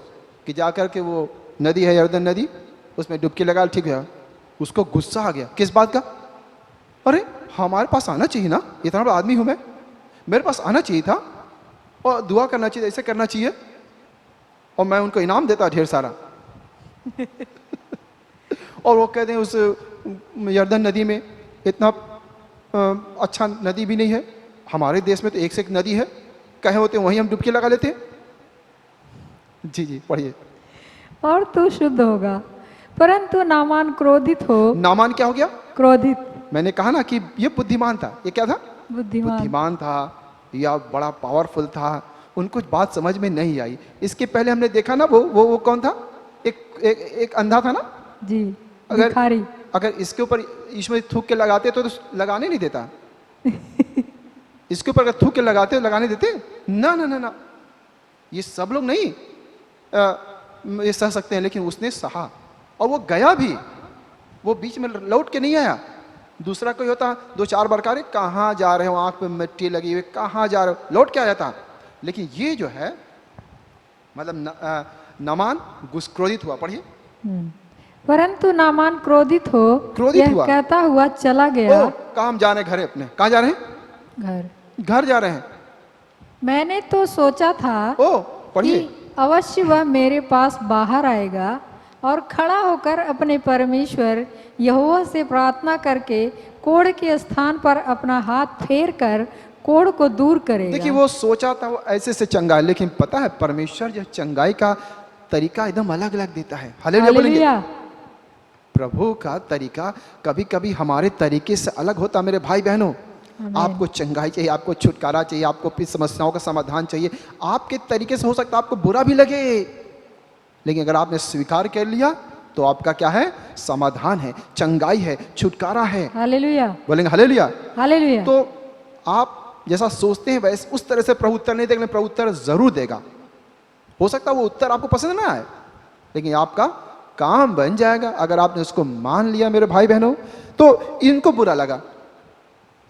कि जाकर के वो नदी है यरदन नदी, उसमें डुबकी लगा, ठीक है। उसको गुस्सा आ गया, किस बात का? अरे हमारे पास आना चाहिए ना, इतना बड़ा आदमी हूं मैं, मेरे पास आना चाहिए था और दुआ करना चाहिए, ऐसे करना चाहिए, और मैं उनको इनाम देता ढेर सारा। और वो कहते हैं उस यरदन नदी में इतना अच्छा नदी भी नहीं है, हमारे देश में तो एक से एक नदी है, कहे होते वहीं हम डुबकी लगा लेते हैं। जी जी पढ़िए।
और तू शुद्ध होगा, परंतु नामान क्रोधित हो।
नामान क्या हो गया?
क्रोधित,
मैंने कहा ना कि ये बुद्धिमान था। ये क्या था?
बुद्धिमान।
बुद्धिमान था या बड़ा पावरफुल था, उनको बात समझ में नहीं आई। इसके पहले हमने देखा ना, वो कौन था? एक अंधा था ना
जी,
अगर
भिखारी।
अगर इसके ऊपर ईश्वर थूक के लगाते तो लगाने नहीं देता। इसके ऊपर अगर थूक के लगाते तो लगाने देते? ना ना ना ना, ये सब लोग नहीं ये सह सकते हैं, लेकिन उसने सहा और वो गया भी, वो बीच में लौट के नहीं आया। दूसरा कोई होता 2-4 बार कहा, कहाँ जा रहे हो, आंख पे मिट्टी लगी हुई, कहाँ जा रहे हो, लौट के आ जाता। लेकिन ये जो है मतलब नामान क्रोधित हुआ। पढ़िए।
परंतु नामान क्रोधित हो,
क्रोधित
यह
हुआ।
कहता हुआ चला गया
ओ कहाँ हम जा रहे हैं? घर है अपने। कहाँ जा रहे हैं?
घर।
घर जा रहे हैं।
मैंने तो सोचा था
ओ पढ़िए।
कि अवश्य वह मेरे पास बाहर आएगा और खड़ा होकर अपने परमेश्वर यहोवा से प्रार्थना करके कोढ़ के स्थान पर अपना हाथ फेर कर कोढ़ को दूर करेगा।
देखिए वो सोचा था वो ऐसे से चंगा है, लेकिन पता है परमेश्वर जो चंगाई का तरीका एकदम अलग अलग देता है। हालेलुया बोलेंगे।
हालेलुया।
प्रभु का तरीका कभी कभी हमारे तरीके से अलग होता। मेरे भाई बहनों, आपको चंगाई चाहिए, आपको छुटकारा चाहिए, आपको समस्याओं का समाधान चाहिए, आपके तरीके से हो सकता है आपको बुरा भी लगे, लेकिन अगर आपने स्वीकार कर लिया तो आपका क्या है? समाधान है, चंगाई है, छुटकारा है।
हालेलुया।
बोलेंगे हालेलुया।
हालेलुया।
तो आप जैसा सोचते हैं वैसे उस तरह से प्रभु उत्तर नहीं देगा, प्रभु उत्तर जरूर देगा। हो सकता है वो उत्तर आपको पसंद ना आए, लेकिन आपका काम बन जाएगा अगर आपने उसको मान लिया। मेरे भाई बहनों, तो इनको बुरा लगा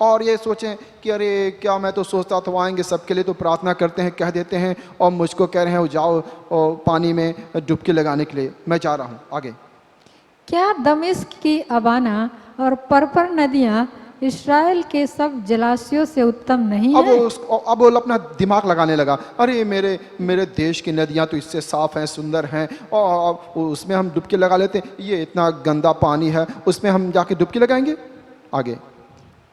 और ये सोचें कि अरे क्या, मैं तो सोचता तो आएंगे सबके लिए तो प्रार्थना करते हैं, कह देते हैं, और मुझको कह रहे हैं जाओ और पानी में डुबकी लगाने के लिए, मैं जा रहा हूँ। आगे
क्या दमिश्क की अबाना और पर्पर नदियां इस्राएल के सब जलाशयों से उत्तम नहीं
अब
है?
अब वो अपना दिमाग लगाने लगा, अरे मेरे देश की नदियां तो इससे साफ हैं, सुंदर हैं, और उसमें हम डुबकी लगा लेते हैं, ये इतना गंदा पानी है, उसमें हम जाके डुबकी लगाएंगे। आगे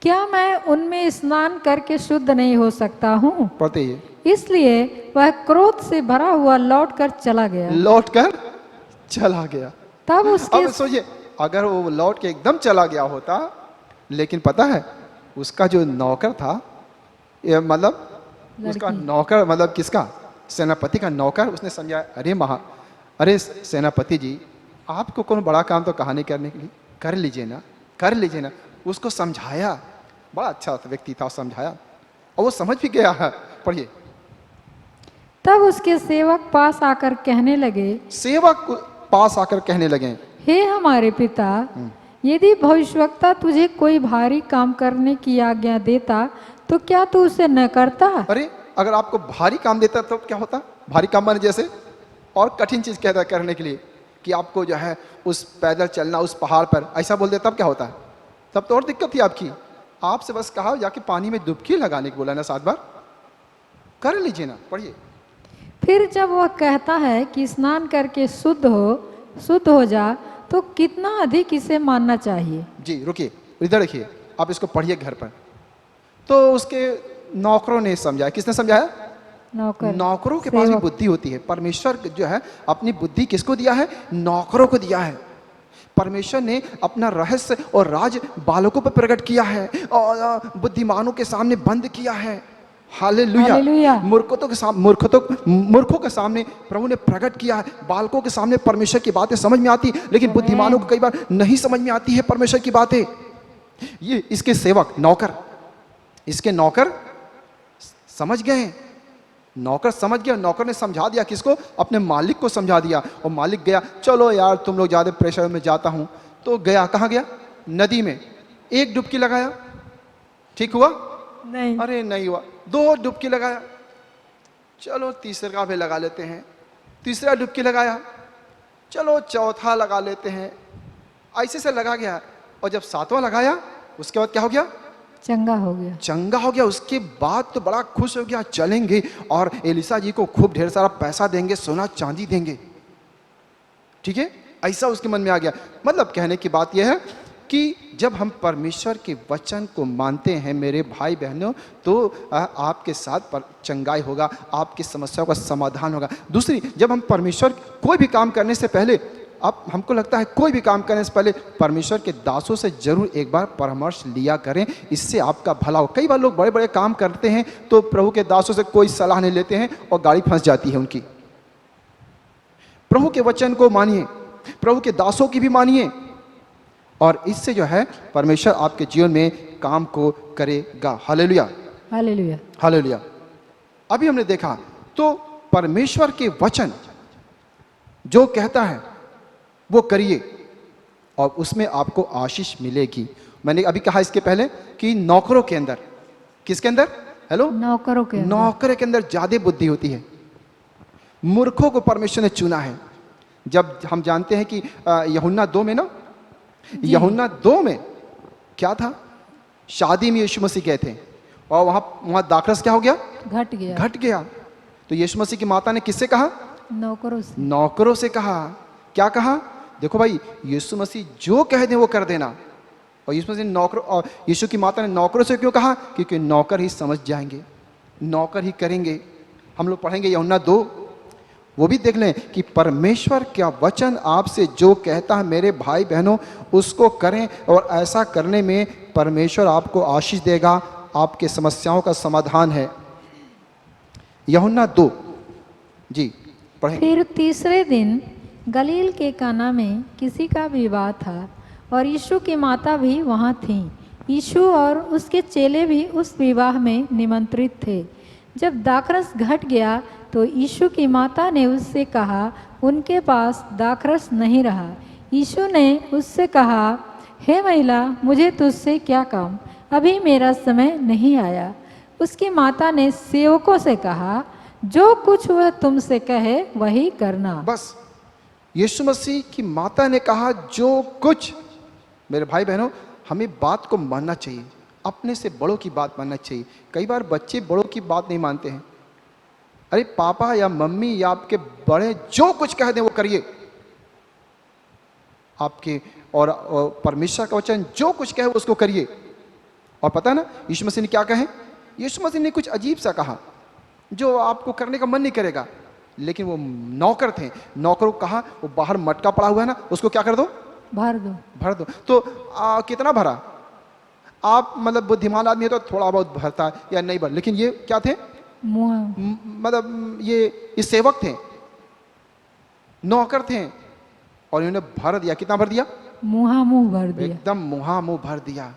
क्या मैं उनमें स्नान करके शुद्ध नहीं हो सकता हूँ?
पढ़ते ही
इसलिए वह क्रोध से भरा हुआ लौटकर चला गया।
लौट कर चला गया।
तब उसके
अब सोचिए अगर वो लौट के एकदम चला गया होता, लेकिन पता है उसका जो नौकर था, ये मतलब उसका नौकर मतलब किसका? सेनापति का नौकर। उसने समझाया, अरे सेनापति जी, आपको कौन बड़ा काम तो कहा नहीं करने के लिए, कर लीजिए ना, कर लीजिए ना। उसको समझाया, बड़ा अच्छा व्यक्ति था, समझाया और वो समझ भी गया है। पढ़िए।
तब उसके सेवक पास आकर कहने लगे,
सेवक पास आकर कहने लगे,
हे हमारे पिता, यदि भविष्यवक्ता तुझे कोई भारी काम करने की आज्ञा देता तो क्या तू उसे न करता?
अरे अगर आपको भारी काम देता तो क्या होता? भारी काम माने जैसे और कठिन चीज कहता करने के लिए कि आपको जो है उस पैदल चलना उस पहाड़ पर, ऐसा बोल देता, तब क्या होता? तब तो और दिक्कत थी आपकी। आपसे बस कहा जाके पानी में डुबकी लगाने को बोला ना 7 बार, कर लीजिए ना। पढ़िए।
फिर जब वह कहता है कि स्नान करके शुद्ध हो जा, तो कितना अधिक इसे मानना चाहिए।
जी रुकिए, इधर देखिए, आप इसको पढ़िए घर पर। तो उसके नौकरों ने समझाया। किसने समझाया?
नौकर
नौकरों के पास भी
सेवक।
बुद्धि होती है। परमेश्वर जो है अपनी बुद्धि किसको दिया है? नौकरों को दिया है। परमेश्वर ने अपना रहस्य और राज बालकों पर प्रकट किया है और बुद्धिमानों के सामने बंद किया है। हालेलुया।
हालेलुया।
मूर्खों के सामने प्रभु ने प्रकट किया है। बालकों के सामने परमेश्वर की बातें समझ में आती, लेकिन बुद्धिमानों को कई बार नहीं समझ में आती है परमेश्वर की बातें। ये इसके सेवक नौकर, इसके नौकर समझ गए। नौकर समझ गया। नौकर ने समझा दिया किसको? अपने मालिक को समझा दिया। और मालिक गया, चलो यार तुम लोग ज्यादा प्रेशर में जाता हूं। तो गया, कहां गया? नदी में। एक डुबकी लगाया, ठीक हुआ?
नहीं।
अरे नहीं हुआ। 2 डुबकी लगाया, चलो तीसरा भी लगा लेते हैं। तीसरा डुबकी लगाया, चलो चौथा लगा लेते हैं। ऐसे से लगा गया। और जब 7वां लगाया, उसके बाद क्या हो गया?
चंगा हो गया।
चंगा हो गया। उसके बाद तो बड़ा खुश हो गया, चलेंगे और एलिसा जी को खूब ढेर सारा पैसा देंगे, सोना चांदी देंगे। ठीक है, ऐसा उसके मन में आ गया। मतलब कहने की बात यह है कि जब हम परमेश्वर के वचन को मानते हैं मेरे भाई बहनों, तो आपके साथ चंगाई होगा, आपकी समस्याओं का समाधान होगा। दूसरी, जब हम परमेश्वर कोई भी काम करने से पहले, अब हमको लगता है कोई भी काम करने से पहले परमेश्वर के दासों से जरूर एक बार परामर्श लिया करें, इससे आपका भला हो। कई बार लोग बड़े बड़े काम करते हैं तो प्रभु के दासों से कोई सलाह नहीं लेते हैं और गाड़ी फंस जाती है उनकी। प्रभु के वचन को मानिए, प्रभु के दासों की भी मानिए, और इससे जो है परमेश्वर आपके जीवन में काम को करेगा। Hallelujah,
hallelujah.
हालेलुया। अभी हमने देखा तो परमेश्वर के वचन जो कहता है वो करिए और उसमें आपको आशीष मिलेगी। मैंने अभी कहा इसके पहले कि नौकरों के अंदर, किसके अंदर? हेलो,
नौकरों के अंदर।
नौकर के अंदर ज्यादा बुद्धि होती है। मूर्खों को परमेश्वर ने चुना है। जब हम जानते हैं कि यूहन्ना 2 में ना, यूहन्ना 2 में क्या था? शादी में यीशु मसीह गए थे और वहां दाखरस क्या हो गया?
घट गया।
घट गया। तो यीशु मसीह की माता ने किससे कहा?
नौकरों से।
नौकरों से कहा। क्या कहा? देखो भाई, यीशु मसीह जो कह दे वो कर देना। और यीशु मसीह नौकरों, और यीशु की माता ने नौकरों से क्यों कहा? क्योंकि नौकर ही समझ जाएंगे, नौकर ही करेंगे। हम लोग पढ़ेंगे यूहन्ना 2, वो भी देख लें कि परमेश्वर क्या वचन आपसे जो कहता है मेरे भाई बहनों उसको करें, और ऐसा करने में परमेश्वर आपको आशीष देगा, आपके समस्याओं का समाधान है। यूहन्ना 2 जी पढ़ें।
फिर तीसरे दिन गलील के काना में किसी का विवाह था और यीशु की माता भी वहाँ थी। यीशु और उसके चेले भी उस विवाह में निमंत्रित थे। जब दाखरस घट गया तो यीशु की माता ने उससे कहा, उनके पास दाखरस नहीं रहा। यीशु ने उससे कहा, हे महिला, मुझे तुझसे क्या काम? अभी मेरा समय नहीं आया। उसकी माता ने सेवकों से कहा, जो कुछ वह तुमसे कहे वही करना।
बस यीशु मसीह की माता ने कहा जो कुछ। मेरे भाई बहनों, हमें बात को मानना चाहिए, अपने से बड़ों की बात मानना चाहिए। कई बार बच्चे बड़ों की बात नहीं मानते हैं। अरे पापा या मम्मी या आपके बड़े जो कुछ कह दें वो करिए। आपके और परमेश्वर का वचन जो कुछ कहे उसको करिए। और पता ना यीशु मसीह ने क्या कहे? यीशु मसीह ने कुछ अजीब सा कहा जो आपको करने का मन नहीं करेगा, लेकिन वो नौकर थे। नौकरों को कहा, वो बाहर मटका पड़ा हुआ है ना, उसको क्या कर दो? भर दो। तो कितना भरा? आप मतलब बुद्धिमान आदमी है तो थोड़ा बहुत भरता है या नहीं भर, लेकिन ये क्या थे? मतलब ये सेवक थे, नौकर थे, और इन्होंने भर दिया। कितना भर दिया?
मुंह भर दिया।
एकदम मुंह भर दिया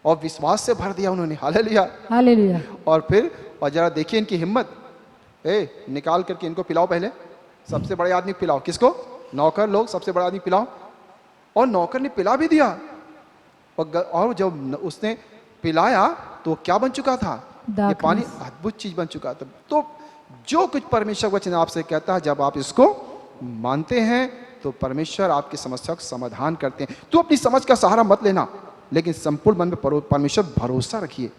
और विश्वास से भर दिया उन्होंने। Hallelujah,
hallelujah.
और फिर और जरा देखिए इनकी हिम्मत। निकाल करके इनको पिलाओ, पहले सबसे बड़े आदमी पिलाओ। किसको? नौकर लोग सबसे बड़ा आदमी पिलाओ। और नौकर ने पिला भी दिया। और जब उसने पिलाया तो क्या बन चुका था? ये पानी अद्भुत चीज बन चुका था। तो जो कुछ परमेश्वर वचन आपसे कहता है, जब आप इसको मानते हैं तो परमेश्वर आपकी समस्या का समाधान करते हैं। तो अपनी समझ का सहारा मत लेना, लेकिन संपूर्ण मन में परमेश्वर भरोसा रखिए,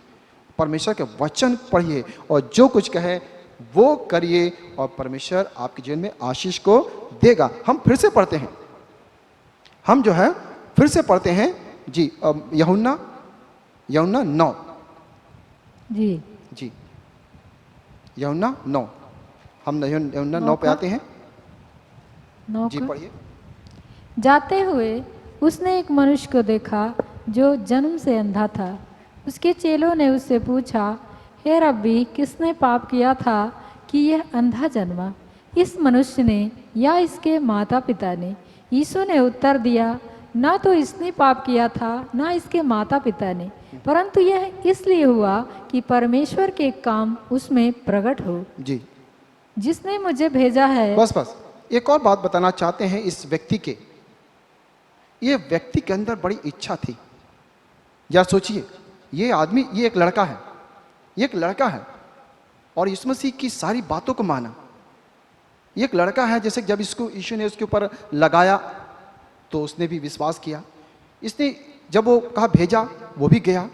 परमेश्वर के वचन पढ़िए और जो कुछ कहे वो करिए, और परमेश्वर आपके जीवन में आशीष को देगा। हम फिर से पढ़ते हैं, हम जो है फिर से पढ़ते हैं जी यूहन्ना 9
जी।
जी, यूहन्ना 9, हम यूहन्ना 9 पे
का?
आते हैं।
9
जी
का?
पढ़िए।
जाते हुए उसने एक मनुष्य को देखा जो जन्म से अंधा था। उसके चेलों ने उससे पूछा, हे रब्बी, किसने पाप किया था कि यह अंधा जन्मा, इस मनुष्य ने या इसके माता पिता ने? यीशु ने उत्तर दिया, ना तो इसने पाप किया था ना इसके माता पिता ने, परंतु यह इसलिए हुआ कि परमेश्वर के काम उसमें प्रकट हो।
जी,
जिसने मुझे भेजा है।
बस बस एक और बात बताना चाहते हैं इस व्यक्ति के। ये व्यक्ति के अंदर बड़ी इच्छा थी। या सोचिए, ये आदमी, ये एक लड़का है, ये एक लड़का है और यीशु मसीह की सारी बातों को माना। ये एक लड़का है, जैसे जब इसको यीशु ने उसके ऊपर लगाया तो उसने भी विश्वास किया। इसने जब वो कहा भेजा, वो भी गया।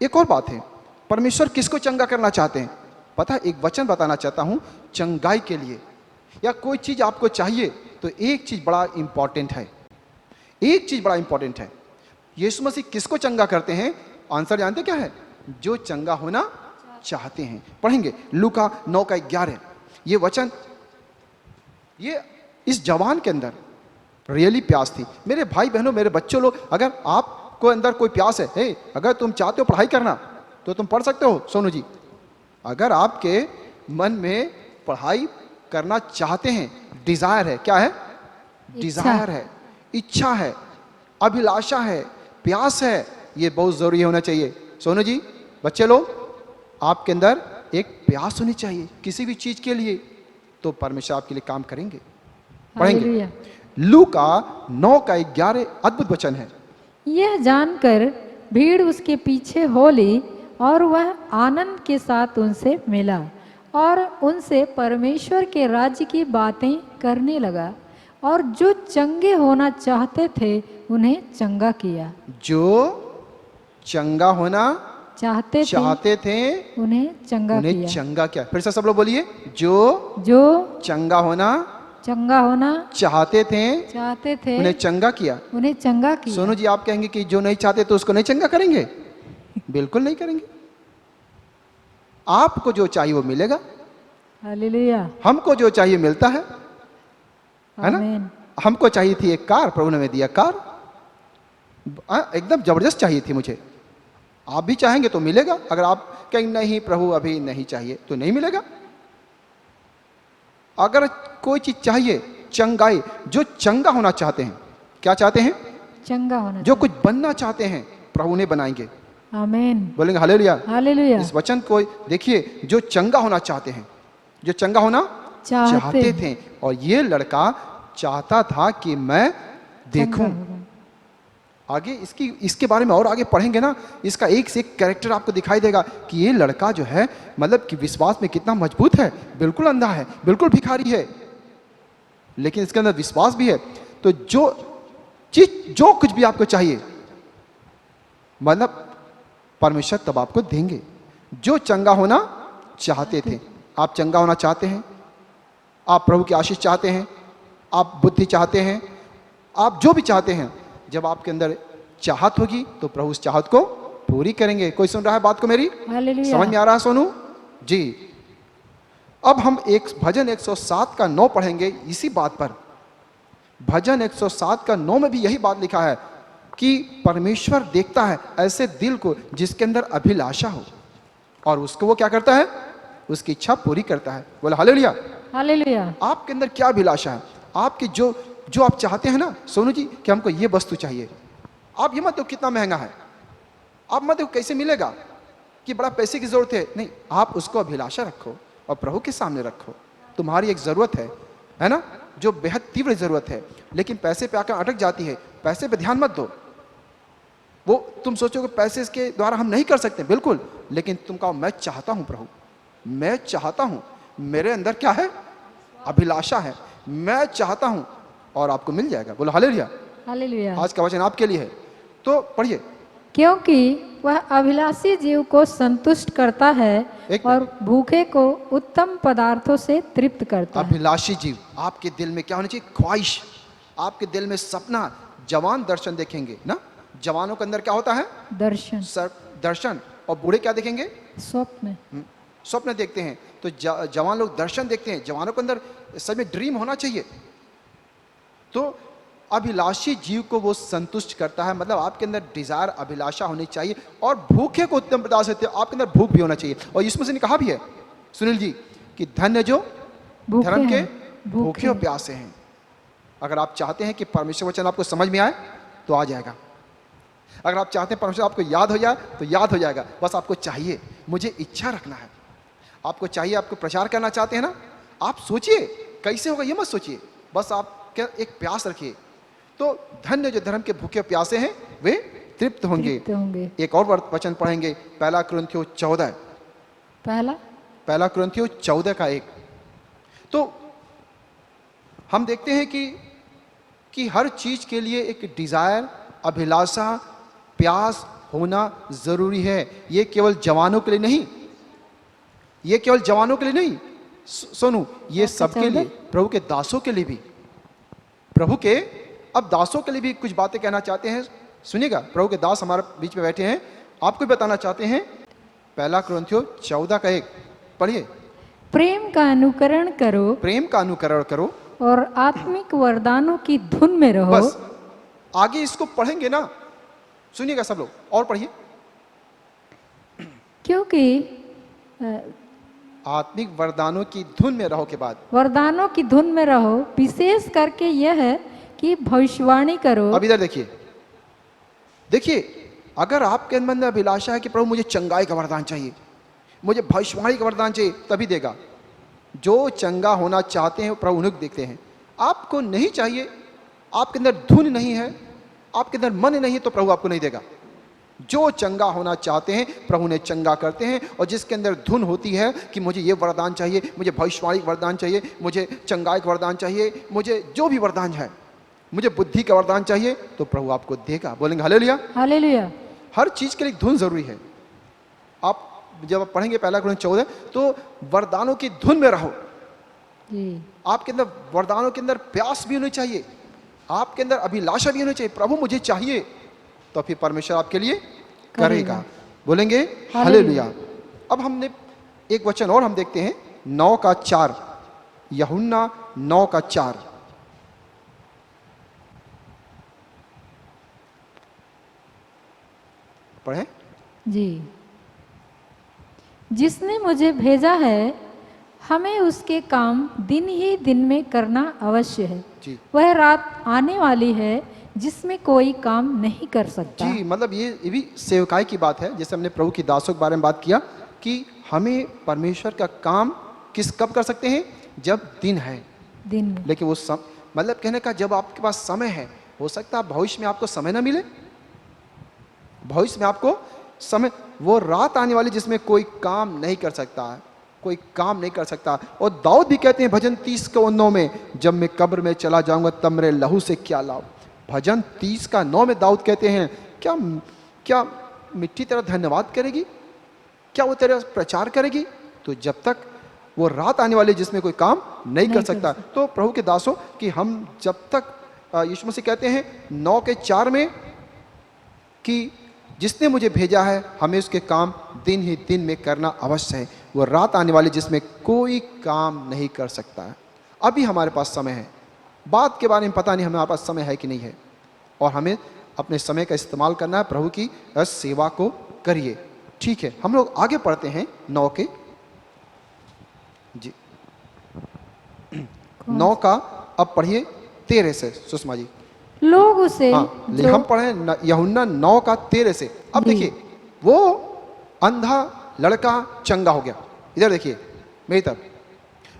एक और बात है, परमेश्वर किसको चंगा करना चाहते हैं? पता है, एक वचन बताना चाहता हूं चंगाई के लिए। या कोई चीज आपको चाहिए तो एक चीज बड़ा इंपॉर्टेंट है, एक चीज बड़ा इंपॉर्टेंट है। यीशु मसीह किसको चंगा करते हैं? आंसर जानते क्या है? जो चंगा होना चाहते हैं। पढ़ेंगे लूका 9 का 11। ये वचन, ये इस जवान के अंदर रियली प्यास थी। मेरे भाई बहनों, मेरे बच्चों लोग, अगर आपको अंदर कोई प्यास है, हे, अगर तुम चाहते हो पढ़ाई करना तो तुम पढ़ सकते हो। सोनू जी, अगर आपके मन में पढ़ाई करना चाहते हैं, डिजायर है, क्या है? डिजायर है, इच्छा है, अभिलाषा है, प्यास है, ये बहुत जरूरी होना चाहिए। सोनू जी, बच्चे लोग, आपके अंदर एक प्यास होनी चाहिए किसी भी चीज के लिए, तो परमेश्वर आपके लिए काम करेंगे। पढ़ेंगे
हालेलुया।
लूका 9 का 11 अद्भुत वचन है।
यह जानकर भीड़ उसके पीछे हो ली और वह आनंद के साथ उनसे मिला और उनसे परमेश्वर के राज्य की बातें करने लगा और जो चंगे होना चाहते थे उन्हें चंगा किया।
जो चंगा होना
चाहते
थे
उन्हें चंगा
उन्हें
किया।
चंगा किया। फिर से सब लोग बोलिए, जो
जो
चंगा होना
चंगा होना
चाहते थे
उन्हें
चंगा किया।
चंगा किया।
सोनू जी, आप कहेंगे कि जो नहीं चाहते तो उसको नहीं चंगा करेंगे? बिल्कुल नहीं करेंगे। आपको जो चाहिए वो मिलेगा,
हालेलुया।
हमको जो चाहिए मिलता है ना?
आमीन।
हमको चाहिए थी एक कार, प्रभु ने हमें दिया कार। एकदम जबरदस्त चाहिए थी मुझे। आप भी चाहेंगे तो मिलेगा। अगर आप कहेंगे नहीं प्रभु अभी नहीं चाहिए, तो नहीं मिलेगा। अगर कोई चीज चाहिए, चंगाई, जो चंगा होना चाहते हैं, क्या चाहते हैं?
चंगा होना।
जो कुछ बनना चाहते हैं, प्रभु ने बनाएंगे।
आमीन।
बोलेंगे हालेलुया।
हालेलुया।
इस वचन को देखिए, जो चंगा होना चाहते हैं, जो चंगा होना चाहते थे, और ये लड़का चाहता था कि मैं देखूं। आगे इसके बारे में और आगे पढ़ेंगे ना, इसका एक से एक कैरेक्टर आपको दिखाई देगा कि ये लड़का जो है, मतलब कि विश्वास में कितना मजबूत है। बिल्कुल अंधा है, बिल्कुल भिखारी है, लेकिन इसके अंदर विश्वास भी है। तो जो कुछ भी आपको चाहिए, मतलब परमेश्वर तब आपको देंगे। जो चंगा होना चाहते थे, आप चंगा होना चाहते हैं, आप प्रभु की आशीष चाहते हैं, आप बुद्धि चाहते हैं, आप जो भी चाहते हैं, जब आपके अंदर चाहत होगी तो प्रभु उस चाहत को पूरी करेंगे। कोई सुन रहा है बात को मेरी? समझ में आ रहा है सोनू जी? अब हम एक भजन 107 का 9 पढ़ेंगे इसी बात पर। भजन 107 का 9 में भी यही बात लिखा है कि परमेश्वर देखता है ऐसे दिल को जिसके अंदर अभिलाषा हो, और उसको वो क्या करता है? उसकी इच्छा पूरी करता है। बोला हालेलुया।
हालेलुया।
आपके अंदर क्या अभिलाषा है? आपकी जो आप चाहते हैं ना सोनू जी, कि हमको ये वस्तु चाहिए, आप ये मत देखो कितना महंगा है, आप मत देखो कैसे मिलेगा, कि बड़ा पैसे की जरूरत है, नहीं। आप उसको अभिलाषा रखो और प्रभु के सामने रखो। तुम्हारी एक जरूरत है ना, जो बेहद तीव्र जरूरत है, लेकिन पैसे पे आकर अटक जाती है। पैसे पे ध्यान मत दो। वो तुम सोचोगे पैसे के द्वारा हम नहीं कर सकते, बिल्कुल, लेकिन तुम कहो मैं चाहता हूं प्रभु, मैं चाहता हूं, मेरे अंदर क्या है? अभिलाषा है, मैं चाहता हूं, और आपको मिल जाएगा। बोलो हालेलुया।
हालेलुया।
आज का वचन आपके लिए है, तो पढ़िए।
क्योंकि वह अभिलाषी जीव को संतुष्ट करता है और भूखे को उत्तम पदार्थों से तृप्त करता है।
अभिलाषी जीव, आपके दिल में क्या होना चाहिए? ख्वाहिश, आपके दिल में सपना। जवान दर्शन देखेंगे ना, जवानों के अंदर क्या होता है?
दर्शन।
दर्शन। और बूढ़े क्या देखेंगे?
स्वप्न।
स्वप्न देखते हैं, तो जवान लोग दर्शन देखते हैं। जवानों के अंदर सच में ड्रीम होना चाहिए। तो अभिलाषी जीव को वो संतुष्ट करता है, मतलब आपके अंदर डिजायर, अभिलाषा होनी चाहिए। और भूखे को उत्तम पदार्थ देते हो, आपके अंदर भूख भी होना चाहिए। और यीशु मसीह ने कहा भी है सुनील जी कि धन्य जो
भूखे
धर्म के
हैं,
भूखे और प्यासे हैं। अगर आप चाहते हैं कि परमेश्वर वचन आपको समझ में आए तो आ जाएगा। अगर आप चाहते हैं परमेश्वर आपको याद हो जाए तो याद हो जाएगा। बस आपको चाहिए, मुझे इच्छा रखना है। आपको चाहिए, आपको प्रचार करना चाहते हैं ना, आप सोचिए कैसे होगा, ये मत सोचिए, बस आप क्या एक प्यास रखिए। तो धन्य जो धर्म के भूखे प्यासे हैं वे तृप्त होंगे। एक और वचन पढ़ेंगे, पहला कुरिन्थियों 14, पहला कुरिन्थियों 14 का 1। तो हम देखते हैं कि हर चीज के लिए एक डिजायर, अभिलाषा, प्यास होना जरूरी है। ये केवल जवानों के लिए नहीं, ये केवल जवानों के लिए नहीं सोनू, ये सबके लिए, प्रभु के दासों के लिए भी, प्रभु के अब दासों के लिए भी कुछ बातें कहना चाहते हैं। सुनिएगा, प्रभु के दास हमारे बीच में बैठे हैं, आपको भी बताना चाहते हैं। पहला कुरिन्थियों 14 का 1 पढ़िए।
प्रेम का अनुकरण करो,
प्रेम का अनुकरण करो
और आत्मिक वरदानों की धुन में रहो।
बस आगे इसको पढ़ेंगे ना, सुनिएगा सब लोग, और पढ़िए।
क्योंकि
आत्मिक वरदानों की धुन में रहो के बाद
वरदानों की धुन में रहो, विशेष करके यह है कि भविष्यवाणी करो।
अब इधर देखिए, देखिए अगर आपके मन में अभिलाषा है कि प्रभु मुझे चंगाई का वरदान चाहिए, मुझे भविष्यवाणी का वरदान चाहिए, तभी देगा। जो चंगा होना चाहते हैं प्रभु उन्हें देखते हैं। आपको नहीं चाहिए, आपके अंदर धुन नहीं है, आपके अंदर मन नहीं है, तो प्रभु आपको नहीं देगा। जो चंगा होना चाहते हैं प्रभु उन्हें चंगा करते हैं। और जिसके अंदर धुन होती है कि मुझे ये वरदान चाहिए, मुझे भविष्यवाणी का वरदान चाहिए, मुझे चंगाई का वरदान चाहिए, मुझे जो भी वरदान है, मुझे बुद्धि का वरदान चाहिए, तो प्रभु आपको देगा। बोलेंगे हालेलुया,
हालेलुया।
हर चीज के लिए धुन जरूरी है। आप जब आप पढ़ेंगे पहला कुरिन्थियों 14, तो वरदानों की धुन में रहो
जी।
आपके अंदर वरदानों के अंदर प्यास भी होनी चाहिए, आपके अंदर अभिलाषा भी होनी चाहिए। प्रभु मुझे चाहिए, तो फिर परमेश्वर आपके लिए करेगा। बोलेंगे हालेलुया। अब हमने एक वचन और हम देखते हैं 9 का 4, यूहन्ना 9 का 4। पढ़ें
जी। जिसने मुझे भेजा है, हमें उसके काम दिन ही दिन में करना अवश्य है।
जी।
वह रात आने वाली है जिसमें कोई काम नहीं कर सकता।
जी, मतलब ये भी सेवकाई की बात है। जैसे हमने प्रभु की दासों के बारे में बात किया कि हमें परमेश्वर का काम कब कर सकते हैं, जब दिन है,
दिन में।
लेकिन वो मतलब कहने का जब आपके पास समय है। हो सकता है भविष्य में आपको समय ना मिले, भविष्य में आपको समय, वो रात आने वाली जिसमें कोई काम नहीं कर सकता है, कोई काम नहीं कर सकता। और दाऊद भी कहते हैं भजन 30 के 9 में, जब मैं कब्र में चला जाऊंगा तब मेरे लहू से क्या लाभ। भजन 30 का 9 में दाऊद कहते हैं, क्या मिट्टी तेरा धन्यवाद करेगी, क्या वो तेरा प्रचार करेगी। तो जब तक वो रात आने वाली जिसमें कोई काम नहीं कर सकता। तो प्रभु के दासों कि हम जब तक यीशु मसीह कहते हैं 9 के 4 में कि जिसने मुझे भेजा है हमें उसके काम दिन ही दिन में करना अवश्य है। वो रात आने वाली जिसमें कोई काम नहीं कर सकता है। अभी हमारे पास समय है, बात के बारे में पता नहीं हमारे पास समय है कि नहीं है, और हमें अपने समय का इस्तेमाल करना है। प्रभु की सेवा को करिए। ठीक है, हम लोग आगे पढ़ते हैं 9 के जी 9 का अब पढ़िए 13 से सुषमा जी।
लोग उसे
हाँ, हम पढ़े यूहन्ना 9 का 13 से। अब देखिए, वो अंधा लड़का चंगा हो गया। इधर देखिए मेरी तरफ,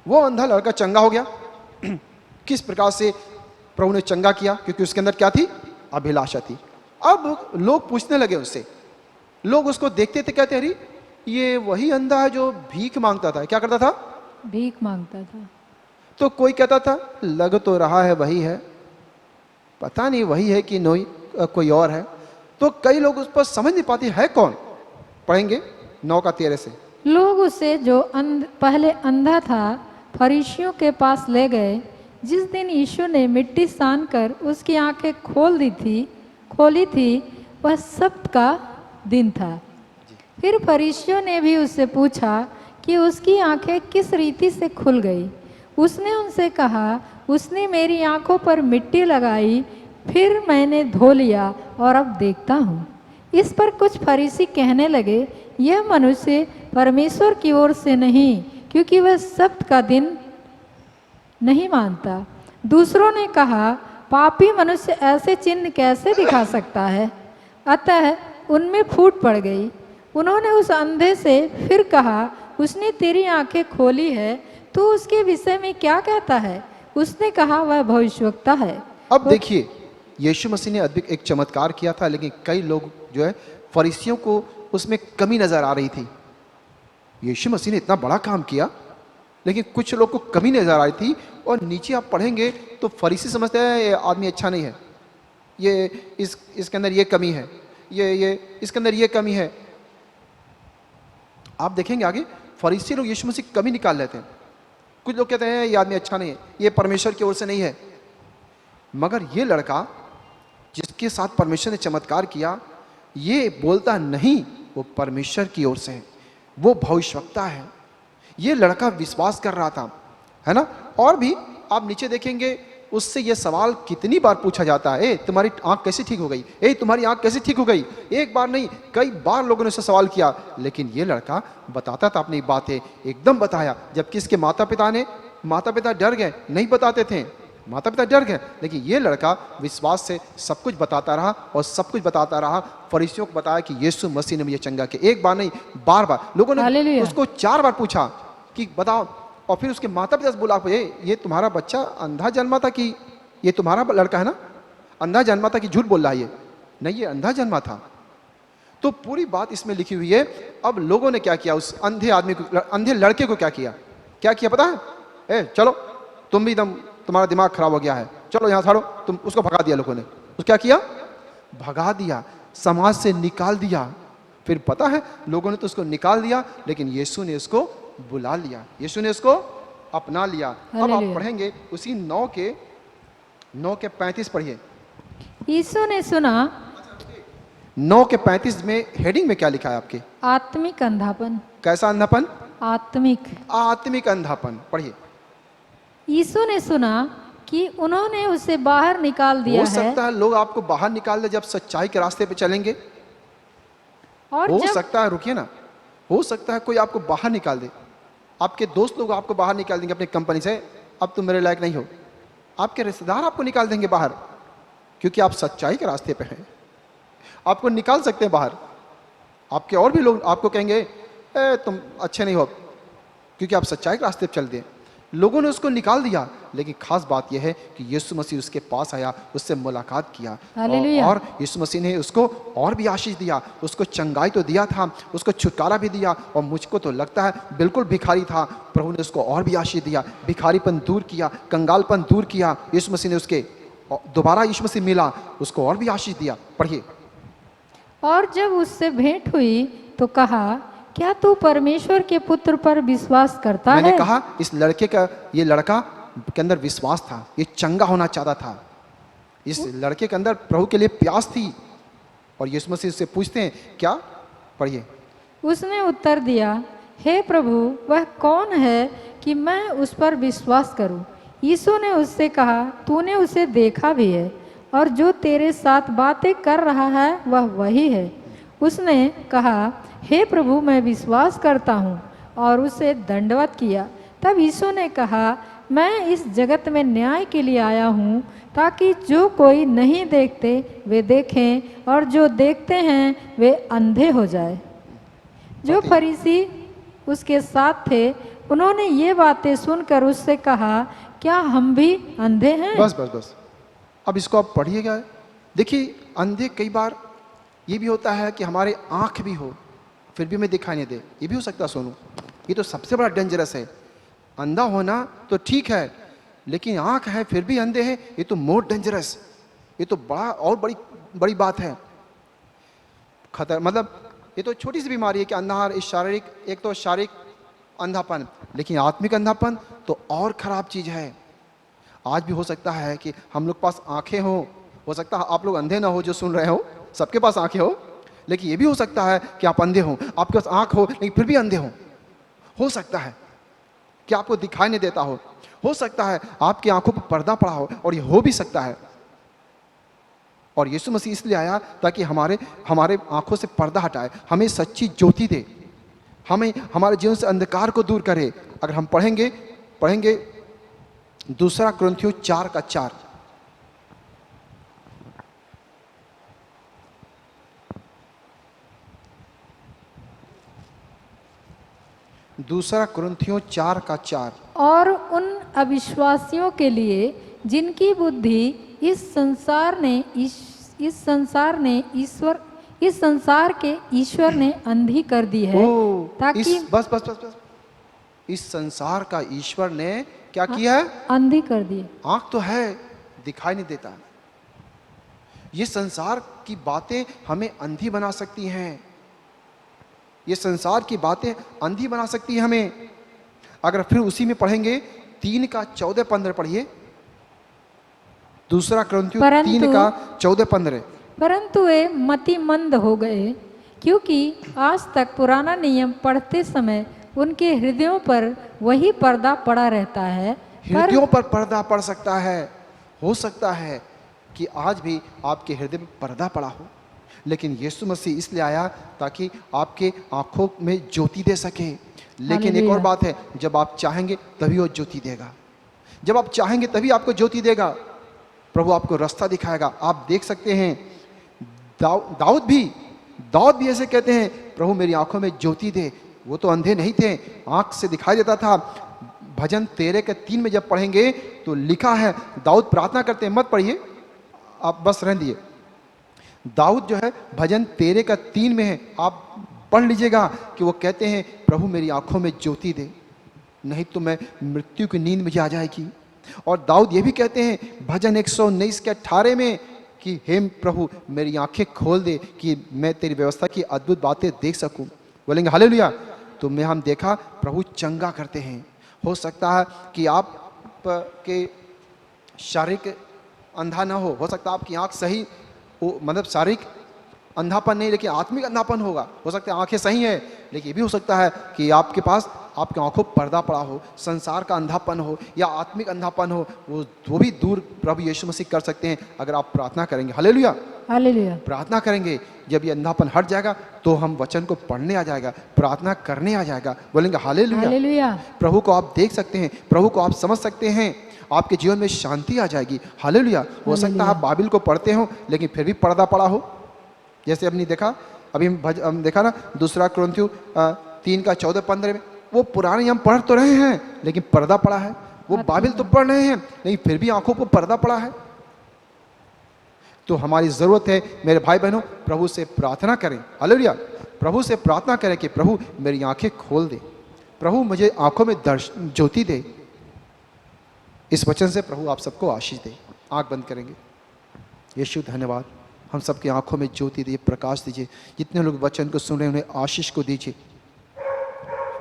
वो अंधा लड़का चंगा हो गया। किस प्रकार से प्रभु ने चंगा किया, क्योंकि उसके अंदर क्या थी, अभिलाषा थी। अब लोग पूछने लगे उससे, लोग उसको देखते थे, कहते अरे ये वही अंधा है जो भीख मांगता था। क्या करता था,
भीख मांगता था।
तो कोई कहता था लग तो रहा है वही है, पता नहीं वही है कि कोई और है। तो कई लोग उस पर समझ नहीं पाते है कौन। पढ़ेंगे 9 का 13 से।
लोग उसे जो पहले अंधा था फरीसियों के पास ले गए। जिस दिन यीशु ने मिट्टी सान कर उसकी आंखें खोली थी वह सब्त का दिन था। फिर फरीसियों ने भी उससे पूछा कि उसकी आंखें किस रीति से खुल गई। उसने उनसे कहा, उसने मेरी आंखों पर मिट्टी लगाई, फिर मैंने धो लिया और अब देखता हूँ। इस पर कुछ फरीसी कहने लगे, यह मनुष्य परमेश्वर की ओर से नहीं, क्योंकि वह सब्त का दिन नहीं मानता। दूसरों ने कहा, पापी मनुष्य ऐसे चिन्ह कैसे दिखा सकता है। अतः उनमें फूट पड़ गई। उन्होंने उस अंधे से फिर कहा, उसने तेरी आंखें खोली है, तू उसके विषय में क्या कहता है। उसने कहा, वह भविष्यवक्ता है।
अब देखिए, यीशु मसीह ने अद्भुत एक चमत्कार किया था, लेकिन कई लोग जो है फरीसियों को उसमें कमी नजर आ रही थी। यीशु मसीह ने इतना बड़ा काम किया, लेकिन कुछ लोग को कमी नजर आ रही थी। और नीचे आप पढ़ेंगे तो फरीसी समझते हैं ये आदमी अच्छा नहीं है, ये इसके अंदर ये कमी है, ये इसके अंदर ये कमी है। आप देखेंगे आगे फरीसी लोग यीशु मसीह कमी निकाल लेते हैं। कुछ लोग कहते हैं ये आदमी अच्छा नहीं है, ये परमेश्वर की ओर से नहीं है। मगर ये लड़का जिसके साथ परमेश्वर ने चमत्कार किया, ये बोलता नहीं वो परमेश्वर की ओर से है, वो भविष्यवक्ता है। ये लड़का विश्वास कर रहा था, है ना। और भी आप नीचे देखेंगे उससे ये सवाल कितनी बार पूछा जाता है, ए तुम्हारी आंख कैसे ठीक हो गई, ए तुम्हारी आंख कैसे ठीक हो गई। एक बार नहीं, कई बार लोगों ने उससे सवाल किया, लेकिन ये लड़का बताता था अपनी बातें, एकदम बताया। जबकि इसके माता पिता डर गए, नहीं बताते थे, माता पिता डर गए। लेकिन ये लड़का विश्वास से सब कुछ बताता रहा और सब कुछ बताता रहा। फरीसियों को बताया कि यीशु मसीह ने मुझे चंगा किया। एक बार नहीं, बार बार लोगों ने
हालेलुया।
उसको 4 बार पूछा कि बताओ। और फिर उसके माता पिता से बोला, ये तुम्हारा बच्चा अंधा जन्मा था कि ये तुम्हारा लड़का है ना, अंधा जन्मा था कि झूठ बोल रहा है। ये नहीं, ये अंधा जन्मा था। तो पूरी बात इसमें लिखी हुई है। अब लोगों ने क्या किया, उस अंधे आदमी को, अंधे लड़के को क्या किया पता है। चलो तुम भी एकदम, तुम्हारा दिमाग खराब हो गया है, चलो यहाँ छाड़ो। तुम उसको भगा दिया लोगों ने। तो क्या किया, भगा दिया, समाज से निकाल दिया। फिर पता है लोगों ने तो उसको निकाल दिया, लेकिन यीशु ने उसको बुला लिया, यीशु ने उसको अपना लिया। अब आप पढ़ेंगे उसी 9 के 35 पढ़िए।
यीशु ने सुना,
9 के 35 में हेडिंग में क्या लिखा है आपके,
आत्मिक अंधापन।
कैसा अंधापन,
आत्मिक
अंधापन। पढ़िए।
यीशु ने सुना कि उन्होंने उसे बाहर निकाल दिया
हो
है।
सकता है लोग आपको बाहर निकाल दे जब सच्चाई के रास्ते पे चलेंगे।
और
हो
जब
सकता है, रुकिए ना, हो सकता है कोई आपको बाहर निकाल दे। आपके दोस्त लोग आपको बाहर निकाल देंगे अपनी कंपनी से, अब तुम मेरे लायक नहीं हो। आपके रिश्तेदार आपको निकाल देंगे बाहर, क्योंकि आप सच्चाई के रास्ते पे हैं। आपको निकाल सकते हैं बाहर। आपके और भी लोग आपको कहेंगे तुम अच्छे नहीं हो, क्योंकि आप सच्चाई के रास्ते पे चल दिए। लोगों ने उसको निकाल दिया, लेकिन खास बात यह है कि यीशु मसीह उसके पास आया, उससे मुलाकात किया और यीशु मसीह ने उसको और भी आशीष दिया। उसको चंगाई तो दिया था, उसको छुटकारा भी दिया। और मुझको तो लगता है बिल्कुल भिखारी था, प्रभु ने उसको और भी आशीष दिया, भिखारीपन दूर किया, कंगालपन दूर किया। यीशु मसीह ने उसके दोबारा यीशु मसीह मिला, उसको और भी आशीष दिया। पढ़िए।
और जब उससे भेंट हुई तो कहा, क्या तू परमेश्वर के पुत्र पर विश्वास करता है।
मैंने कहा इस लड़के का, ये लड़का के अंदर विश्वास था, ये चंगा होना चाहता था। इस लड़के के अंदर प्रभु के लिए प्यास थी। और यीशु मसीह से पूछते हैं क्या, पढ़िए।
उसने उत्तर दिया, हे प्रभु, वह कौन है कि मैं उस पर विश्वास करूं। यीशु ने उससे कहा, तूने उसे देखा भी है, और जो तेरे साथ बातें कर रहा है वह वही है। उसने कहा, हे प्रभु, मैं विश्वास करता हूँ, और उसे दंडवत किया। तब यीशु ने कहा, मैं इस जगत में न्याय के लिए आया हूँ, ताकि जो कोई नहीं देखते वे देखें, और जो देखते हैं वे अंधे हो जाए। जो फरीसी उसके साथ थे, उन्होंने ये बातें सुनकर उससे कहा, क्या हम भी अंधे हैं।
बस अब इसको आप पढ़िएगा। देखिए, अंधे कई बार ये भी होता है कि हमारे आंख भी हो फिर भी हमें दिखाई नहीं दे, ये भी हो सकता है सोनू। ये तो सबसे बड़ा डेंजरस है। अंधा होना तो ठीक है, लेकिन आंख है फिर भी अंधे हैं, ये तो मोर डेंजरस, ये तो बड़ा और बड़ी बात है। खतर मतलब ये तो छोटी सी बीमारी है कि अंधा, इस शारीरिक, एक तो शारीरिक अंधापन, लेकिन आत्मिक अंधापन तो और खराब चीज है। आज भी हो सकता है कि हम लोग पास आंखें हो सकता है आप लोग अंधे ना हो जो सुन रहे हो, सबके पास आंखें हो, लेकिन ये भी हो सकता है कि आप अंधे हो, आपके पास आंख हो लेकिन फिर भी अंधे हो। हो सकता है कि आपको दिखाई नहीं देता हो सकता है आपकी आंखों पर पर्दा पड़ा हो, और ये हो भी सकता है। और यीशु मसीह इसलिए आया ताकि हमारे आंखों से पर्दा हटाए, हमें सच्ची ज्योति दे, हमें हमारे जीवन से अंधकार को दूर करे। अगर हम पढ़ेंगे 2 कुरिन्थियों 4:4। 2 कुरिन्थियों 4:4।
और उन अविश्वासियों के लिए जिनकी बुद्धि इस संसार के ईश्वर ने अंधी कर दी है, ताकि
बस इस संसार का ईश्वर ने क्या किया है?
अंधी कर दी है।
आंख तो है, दिखाई नहीं देता। ये संसार की बातें हमें अंधी बना सकती हैं, ये संसार की बातें अंधी बना सकती है हमें। अगर फिर उसी में पढ़ेंगे 3:14-15 पढ़िए, 2 कुरिन्थियों 3:14-15।
परंतु वे मतिमंद हो गए, क्योंकि आज तक पुराना नियम पढ़ते समय उनके हृदयों पर वही पर्दा पड़ा रहता है।
हृदयों पर पर्दा पड़ सकता है, हो सकता है कि आज भी आपके हृदय में पर्दा पड़ा हो, लेकिन यीशु मसीह इसलिए आया ताकि आपके आंखों में ज्योति दे सके। लेकिन एक और बात है, जब आप चाहेंगे तभी वो ज्योति देगा, जब आप चाहेंगे तभी आपको ज्योति देगा। प्रभु आपको रास्ता दिखाएगा। आप देख सकते हैं दाऊद भी ऐसे कहते हैं, प्रभु मेरी आंखों में ज्योति दे। वो तो अंधे नहीं थे, आंख से दिखाई देता था। भजन 13:3 में जब पढ़ेंगे तो लिखा है, दाऊद प्रार्थना करते हैं, मत पढ़िए आप, बस रहने दिए। दाऊद जो है भजन 13:3 में है, आप पढ़ लीजिएगा कि वो कहते हैं, प्रभु मेरी आंखों में ज्योति दे, नहीं तो मैं मृत्यु की नींद मुझे आ जाएगी। और दाऊद ये भी कहते हैं भजन 119:18 में कि हे प्रभु मेरी आंखें खोल दे कि मैं तेरी व्यवस्था की अद्भुत बातें देख सकूं। बोलेंगे हालेलुया। तो में हम देखा प्रभु चंगा करते हैं। हो सकता है कि आप के शारीरिक अंधा ना हो सकता है आपकी आंख सही मतलब शारीरिक अंधापन नहीं, लेकिन आत्मिक अंधापन होगा। हो सकता है आंखें सही हैं, लेकिन ये भी हो सकता है कि आपके पास आपकी आंखों पर पर्दा पड़ा हो, संसार का अंधापन हो या आत्मिक अंधापन हो, वो भी दूर प्रभु यीशु मसीह कर सकते हैं अगर आप प्रार्थना करेंगे। Hallelujah,
hallelujah.
प्रार्थना करेंगे, जब ये अंधापन हट जाएगा तो हम वचन को पढ़ने आ जाएगा, प्रार्थना करने आ जाएगा। बोलेंगे हालेलुया।
हालेलुया।
प्रभु को आप देख सकते हैं, प्रभु को आप समझ सकते हैं, आपके जीवन में शांति आ जाएगी। हालेलुया। हो सकता है आप बाइबल को पढ़ते हो लेकिन फिर भी पर्दा पड़ा हो, जैसे हमने देखा अभी हम देखा ना 2 कुरिन्थियों 3:14-15 में, वो पुराने हम पढ़ तो रहे हैं लेकिन पर्दा पड़ा है। वो बाइबल तो पढ़ रहे हैं लेकिन फिर भी आंखों पर पर्दा पड़ा है। तो हमारी जरूरत है मेरे भाई बहनों, प्रभु से प्रार्थना करें। हालेलुया। प्रभु से प्रार्थना करें कि प्रभु मेरी आंखें खोल दे, प्रभु मुझे आंखों में ज्योति दे। इस वचन से प्रभु आप सबको आशीष दे। आंख बंद करेंगे। यीशु धन्यवाद, हम सबकी आंखों में ज्योति दीजिए, प्रकाश दीजिए। जितने लोग वचन को सुन रहे हैं उन्हें आशीष को दीजिए,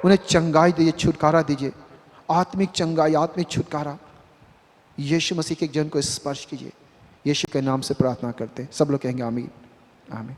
उन्हें चंगाई दीजिए, छुटकारा दीजिए, आत्मिक चंगाई, आत्मिक छुटकारा। यीशु मसीह के जन को स्पर्श कीजिए। यीशु के नाम से प्रार्थना करते हैं। सब लोग कहेंगे आमीन, आमीन।